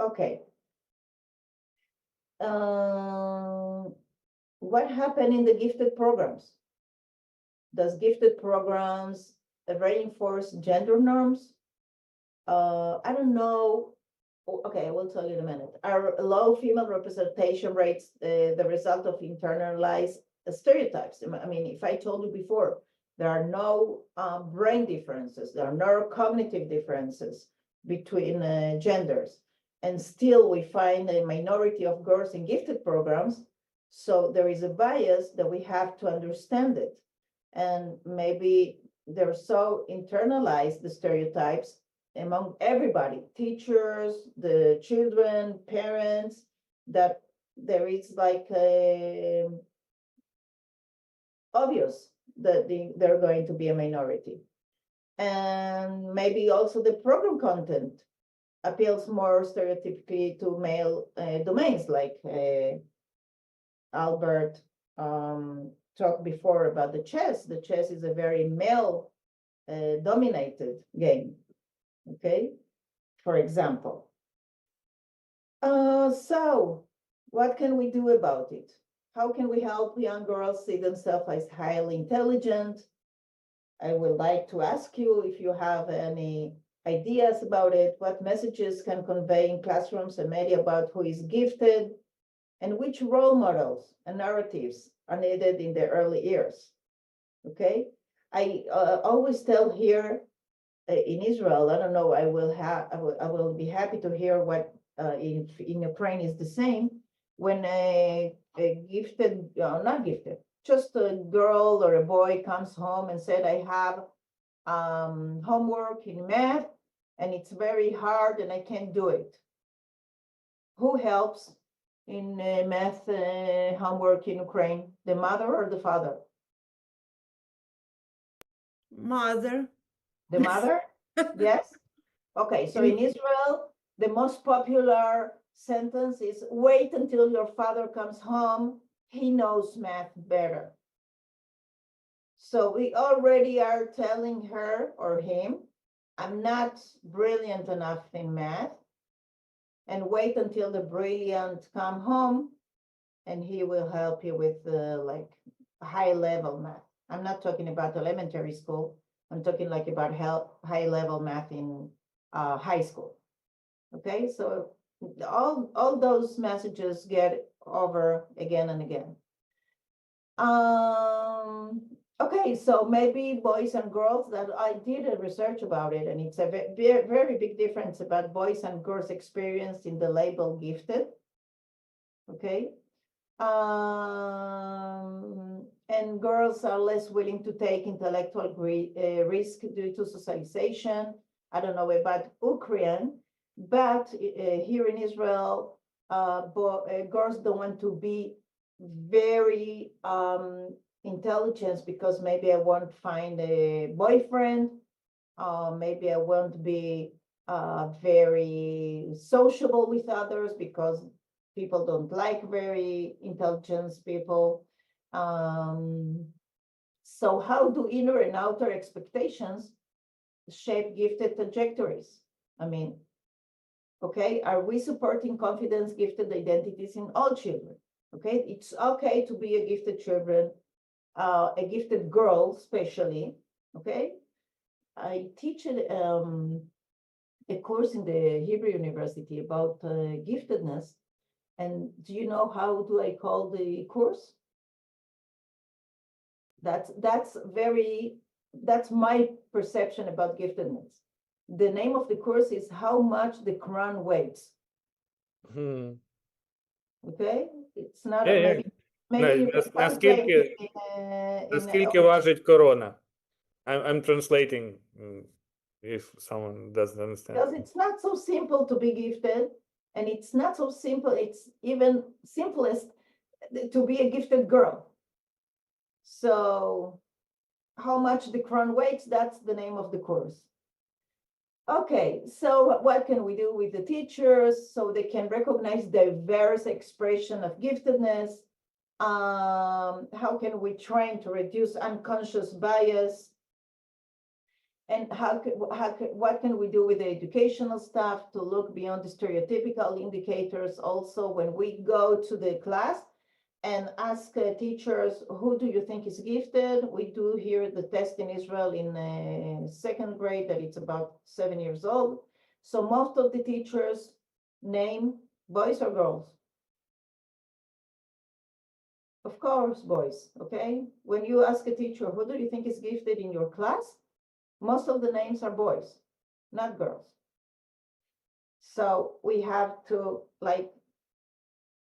Okay. What happened in the gifted programs? Does gifted programs reinforce gender norms? I don't know. Okay, I will tell you in a minute. Are low female representation rates the result of internalized stereotypes? I mean, if I told you before, there are no brain differences, there are no cognitive differences between genders, and still we find a minority of girls in gifted programs. So there is a bias that we have to understand it. And maybe they're so internalized, the stereotypes, among everybody, teachers, the children, parents, that there is like obvious that they're going to be a minority. And maybe also the program content. appeals more stereotypically to male domains, like Albert talked before about the chess. The chess is a very male dominated game, okay, for example. So what can we do about it? How can we help young girls see themselves as highly intelligent? I would like to ask you if you have any ideas about it. What messages can convey in classrooms and media about who is gifted, and which role models and narratives are needed in the early years? Okay, I always tell here in Israel, I don't know, I will be happy to hear what in Ukraine is the same. When a gifted, not gifted, just a girl or a boy comes home and said, I have homework in math and it's very hard and I can't do it. Who helps in math homework in Ukraine? The mother or the father? Mother. The mother? Yes? Okay, so in Israel, the most popular sentence is, wait until your father comes home, he knows math better. So we already are telling her or him, I'm not brilliant enough in math, and wait until the brilliant come home and he will help you with like high level math. I'm not talking about elementary school. I'm talking like about high level math in high school. Okay, so all those messages get over again and again. Okay, so maybe boys and girls, that I did a research about it, and it's a very big difference about boys and girls' experience in the label gifted. Okay, and girls are less willing to take intellectual risk due to socialization. I don't know about Ukraine, but here in Israel, girls don't want to be very intelligent because maybe I won't find a boyfriend, maybe I won't be very sociable with others because people don't like very intelligent people. So how do inner and outer expectations shape gifted trajectories? I mean, okay, are we supporting confidence gifted identities in all children? Okay, it's okay to be a gifted children, a gifted girl especially. Okay, I teach a course in the Hebrew University about giftedness. And do you know how do I call the course? That's my perception about giftedness. The name of the course is How Much the Crown Weighs. Okay, it's not maybe you can translate it Наскільки важить корона? I'm translating if someone doesn't understand. because it's not so simple to be gifted, and it's not so simple, it's even simplest to be a gifted girl. So how much the crown weighs, that's the name of the course. Okay, so what can we do with the teachers so they can recognize diverse expression of giftedness? How can we train to reduce unconscious bias? And what can we do with the educational staff to look beyond the stereotypical indicators also when we go to the class and ask teachers, who do you think is gifted? We do here the test in Israel in second grade that it's about 7 years old. So most of the teachers name boys or girls? Of course, boys, okay? When you ask a teacher, who do you think is gifted in your class? Most of the names are boys, not girls. So we have to, like,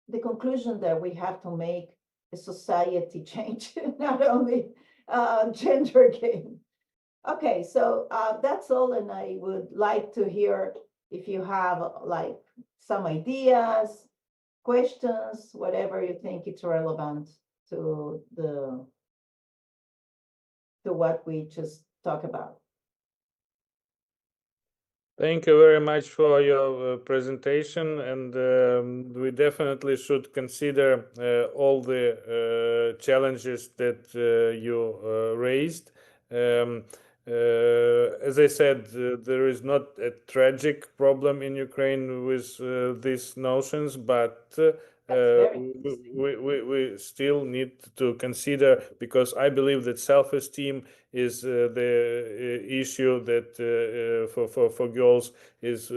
the conclusion that we have to make a society change, not only gender game. Okay, so that's all, and I would like to hear if you have like some ideas, questions, whatever you think it's relevant to what we just talked about. Thank you very much for your presentation, and we definitely should consider all the challenges that you raised. As I said, there is not a tragic problem in Ukraine with these notions, but we still need to consider, because I believe that self-esteem is the issue that for girls is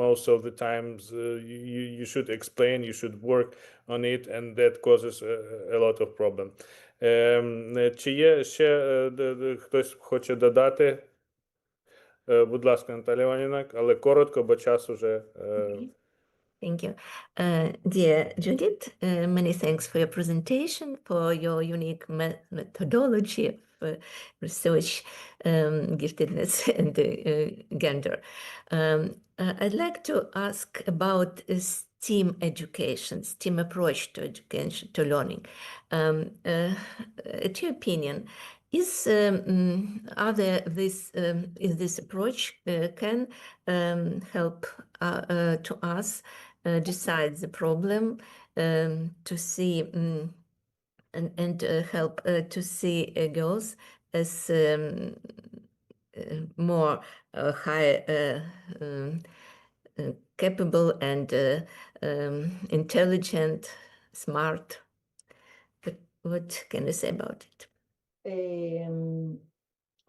most of the times you should explain, you should work on it, and that causes a lot of problem. Чи є ще хтось хоче додати? Будь ласка, Наталія Іванівна, але коротко, бо час уже... Thank you. Dear Judith, many thanks for your presentation, for your unique methodology of research, giftedness, and gender. I'd like to ask about STEAM education, STEAM approach to education, to learning. To your opinion, is this approach can help to us decide the problem, to see and help to see girls as more high capable and intelligent, smart. What can you say about it?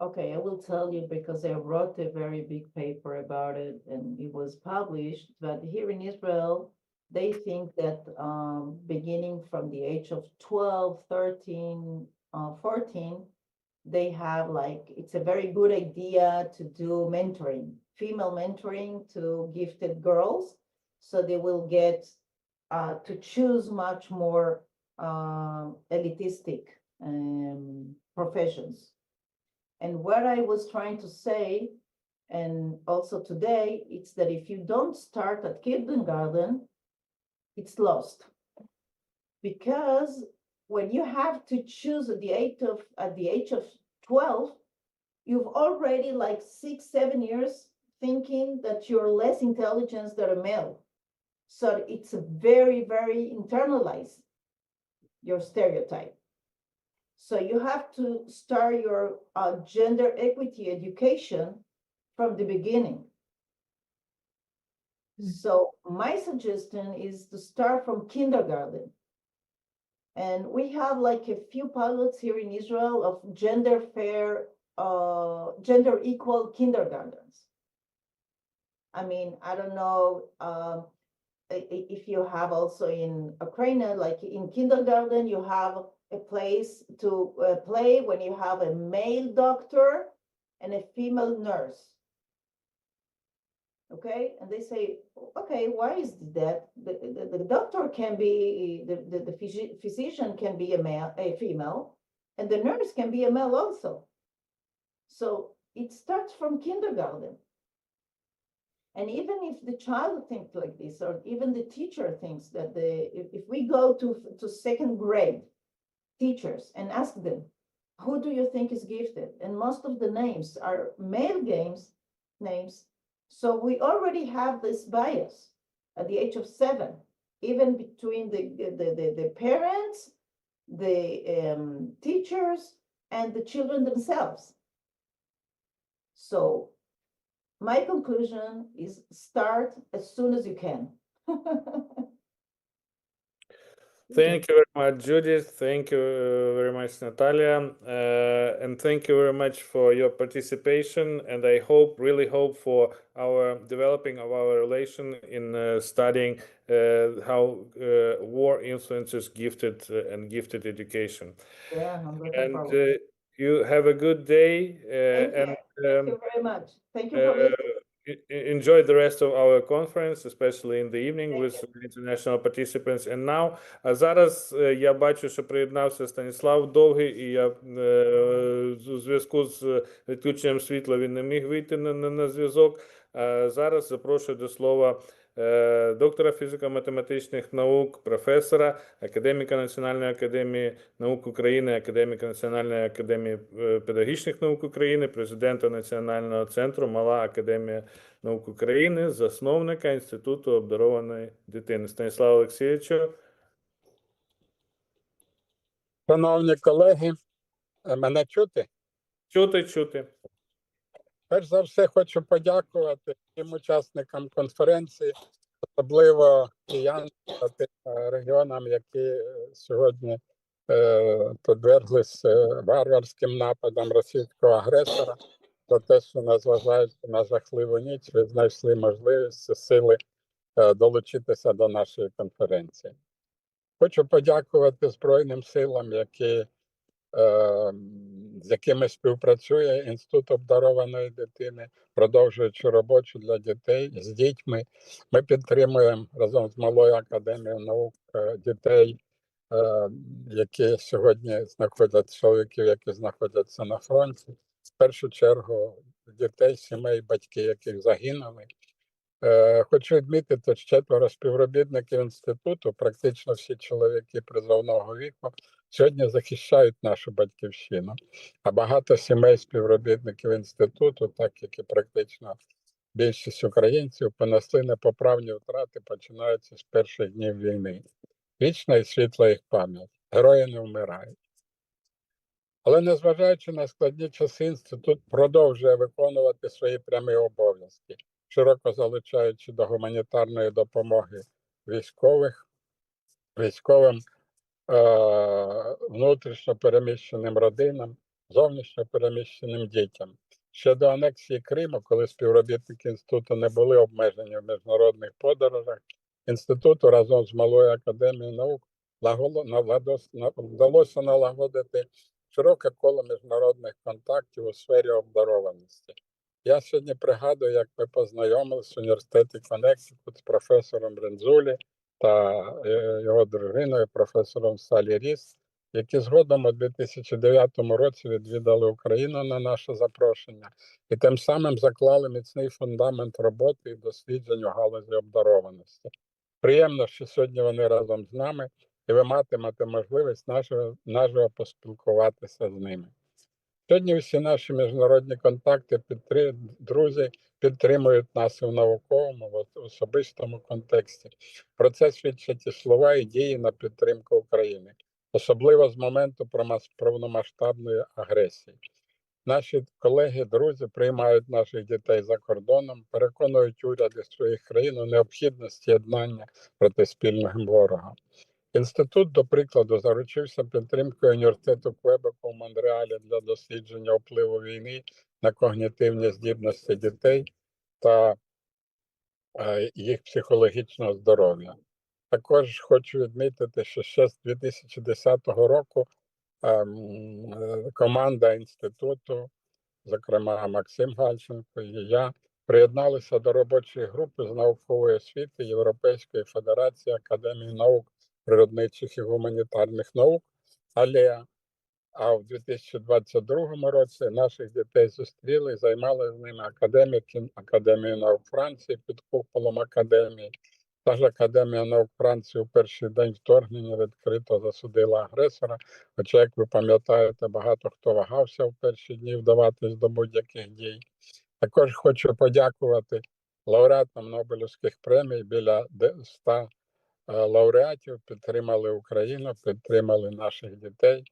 Okay, I will tell you, because I wrote a very big paper about it and it was published. But here in Israel, they think that beginning from the age of 12, 13, 14, they have it's a very good idea to do mentoring, female mentoring to gifted girls, so they will get to choose much more elitistic professions. And what I was trying to say, and also today, it's that if you don't start at kindergarten, it's lost. Because when you have to choose at the age of 12, you've already 6-7 years thinking that you're less intelligent than a male. So it's very, very internalized, your stereotype. So you have to start your gender equity education from the beginning. So my suggestion is to start from kindergarten. And we have a few pilots here in Israel of gender equal kindergartens. I mean, I don't know if you have also in Ukraine, in kindergarten, you have a place to play when you have a male doctor and a female nurse. Okay, and they say, okay, why is that? The doctor can be, the physician can be a female, and the nurse can be a male also. So it starts from kindergarten. And even if the child thinks like this, or even the teacher thinks that if we go to second grade, teachers, and ask them, who do you think is gifted? And most of the names are male names. So we already have this bias at the age of 7, even between the parents, the teachers, and the children themselves. So my conclusion is start as soon as you can. Thank you very much, Judith. Thank you very much, Natalia. And thank you very much for your participation. And I really hope for developing of our relation in studying how war influences gifted and gifted education. Yeah, I'm looking And forward. you have a good day. Thank you very much. Thank you for listening. Enjoy the rest of our conference, especially in the evening Thank with international participants. And now, зараз я бачу, що приєднався Станіслав Довгий, і я у зв'язку з відключенням світла він не міг вийти на зв'язок. Зараз запрошую до слова доктора фізико-математичних наук, професора, академіка Національної академії наук України, академіка Національної академії педагогічних наук України, президента Національного центру Мала академія наук України, засновника Інституту обдарованої дитини. Станіславу Олексійовичу. Шановні колеги, мене чути? Чути. Перш за все хочу подякувати всім учасникам конференції, особливо киянам та тим регіонам, які сьогодні підверглись варварським нападам російського агресора, за те, що, незважаючи на жахливу ніч, ви знайшли можливість, сили долучитися до нашої конференції. Хочу подякувати Збройним силам, з якими співпрацює Інститут обдарованої дитини, продовжуючи роботу для дітей з дітьми. Ми підтримуємо разом з Малою академією наук дітей, які сьогодні чоловіків, які знаходяться на фронті. В першу чергу дітей, сімей, батьки, яких загинули. Хочу відмітити, що 4 співробітників інституту, практично всі чоловіки призовного віку, сьогодні захищають нашу батьківщину. А багато сімей співробітників інституту, так як і практично більшість українців, понесли непоправні втрати, починаючи з перших днів війни. Вічна і світла їх пам'ять. Герої не вмирають. Але незважаючи на складні часи, інститут продовжує виконувати свої прямі обов'язки, широко залучаючи до гуманітарної допомоги військовим, внутрішньо переміщеним родинам, зовнішньо переміщеним дітям. Ще до анексії Криму, коли співробітники інституту не були обмежені в міжнародних подорожах, інституту разом з Малою академією наук вдалося налагодити широке коло міжнародних контактів у сфері обдарованості. Я сьогодні пригадую, як ми познайомилися в університеті Коннектикут з професором Рензулі та його дружиною, професором Салі Ріс, які згодом у 2009 році відвідали Україну на наше запрошення і тим самим заклали міцний фундамент роботи і досліджень у галузі обдарованості. Приємно, що сьогодні вони разом з нами, і ви матимете можливість наживо поспілкуватися з ними. Сьогодні всі наші міжнародні контакти, друзі, підтримують нас і в науковому, в особистому контексті. Про це свідчать і слова, і дії на підтримку України, особливо з моменту повномасштабної агресії. Наші колеги, друзі приймають наших дітей за кордоном, переконують уряди своїх країн у необхідності єднання проти спільного ворога. Інститут, до прикладу, заручився підтримкою університету Квебеку в Монреалі для дослідження впливу війни на когнітивні здібності дітей та їх психологічного здоров'я. Також хочу відмітити, що ще з 2010 року команда інституту, зокрема Максим Гальченко і я, приєдналися до робочої групи з наукової освіти Європейської Федерації Академії наук, природничих і гуманітарних наук, а в 2022 році наших дітей зустріли і займали з ними академіки Академії наук Франції під куполом академії. Та ж Академія наук Франції у перший день вторгнення відкрито засудила агресора, хоча, як ви пам'ятаєте, багато хто вагався в перші дні вдаватись до будь-яких дій. Також хочу подякувати лауреатам Нобелівських премій, біля 100 лауреатів підтримали Україну, підтримали наших дітей.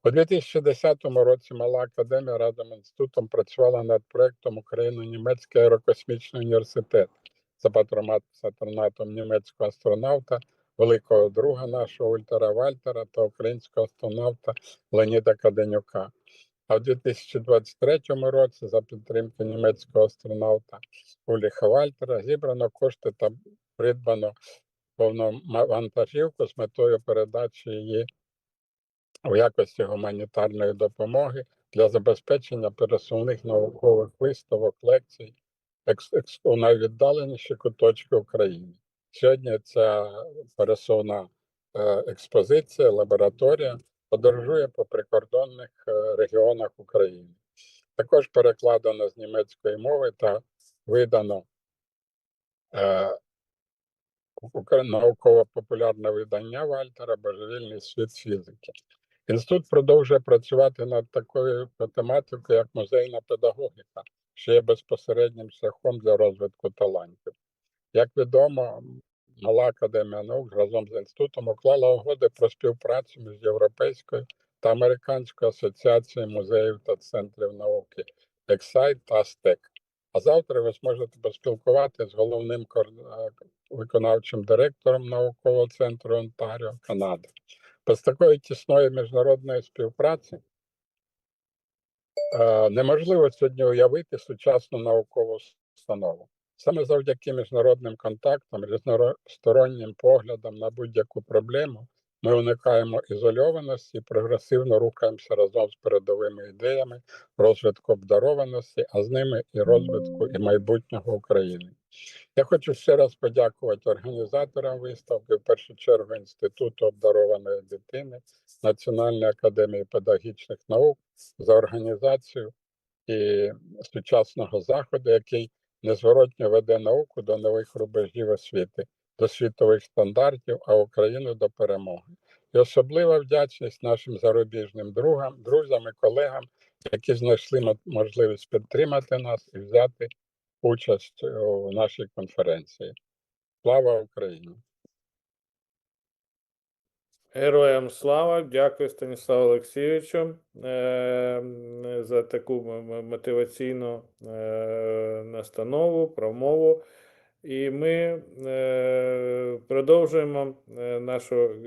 У 2010 році Мала академія разом з інститутом працювала над проєктом Україно-Німецький аерокосмічний університет за патронатом німецького астронавта, великого друга нашого Ультера Вальтера та українського астронавта Леоніда Каденюка. А в 2023 році за підтримки німецького астронавта Ульриха Вальтера зібрано кошти та придбано повну вантажівку з метою передачі її у якості гуманітарної допомоги для забезпечення пересувних наукових виставок, лекцій у найвіддаленіші куточки України. Сьогодні ця пересувна експозиція, лабораторія подорожує по прикордонних регіонах України. Також перекладено з німецької мови та видано науково-популярне видання Вальтера «Божевільний світ фізики». Інститут продовжує працювати над такою тематикою, як музейна педагогіка, що є безпосереднім шляхом для розвитку талантів. Як відомо, Мала академія наук разом з інститутом уклала угоди про співпрацю між Європейською та Американською асоціацією музеїв та центрів науки «Ексайт» та «Стек». А завтра ви зможете поспілкувати з головним виконавчим директором наукового центру Онтаріо, Канада. Без такої тісної міжнародної співпраці неможливо сьогодні уявити сучасну наукову установу. Саме завдяки міжнародним контактам, різностороннім поглядам на будь-яку проблему ми уникаємо ізольованості і прогресивно рухаємося разом з передовими ідеями розвитку обдарованості, а з ними і розвитку і майбутнього України. Я хочу ще раз подякувати організаторам виставки, в першу чергу Інституту обдарованої дитини, Національної академії педагогічних наук за організацію і сучасного заходу, який незворотньо веде науку до нових рубежів освіти, до світових стандартів, а Україну до перемоги. І особлива вдячність нашим зарубіжним друзям і колегам, які знайшли можливість підтримати нас і взяти участь у нашій конференції. Слава Україні! Героям слава! Дякую, Станіславу Олексійовичу, за таку мотиваційну настанову, промову. І ми продовжуємо нашу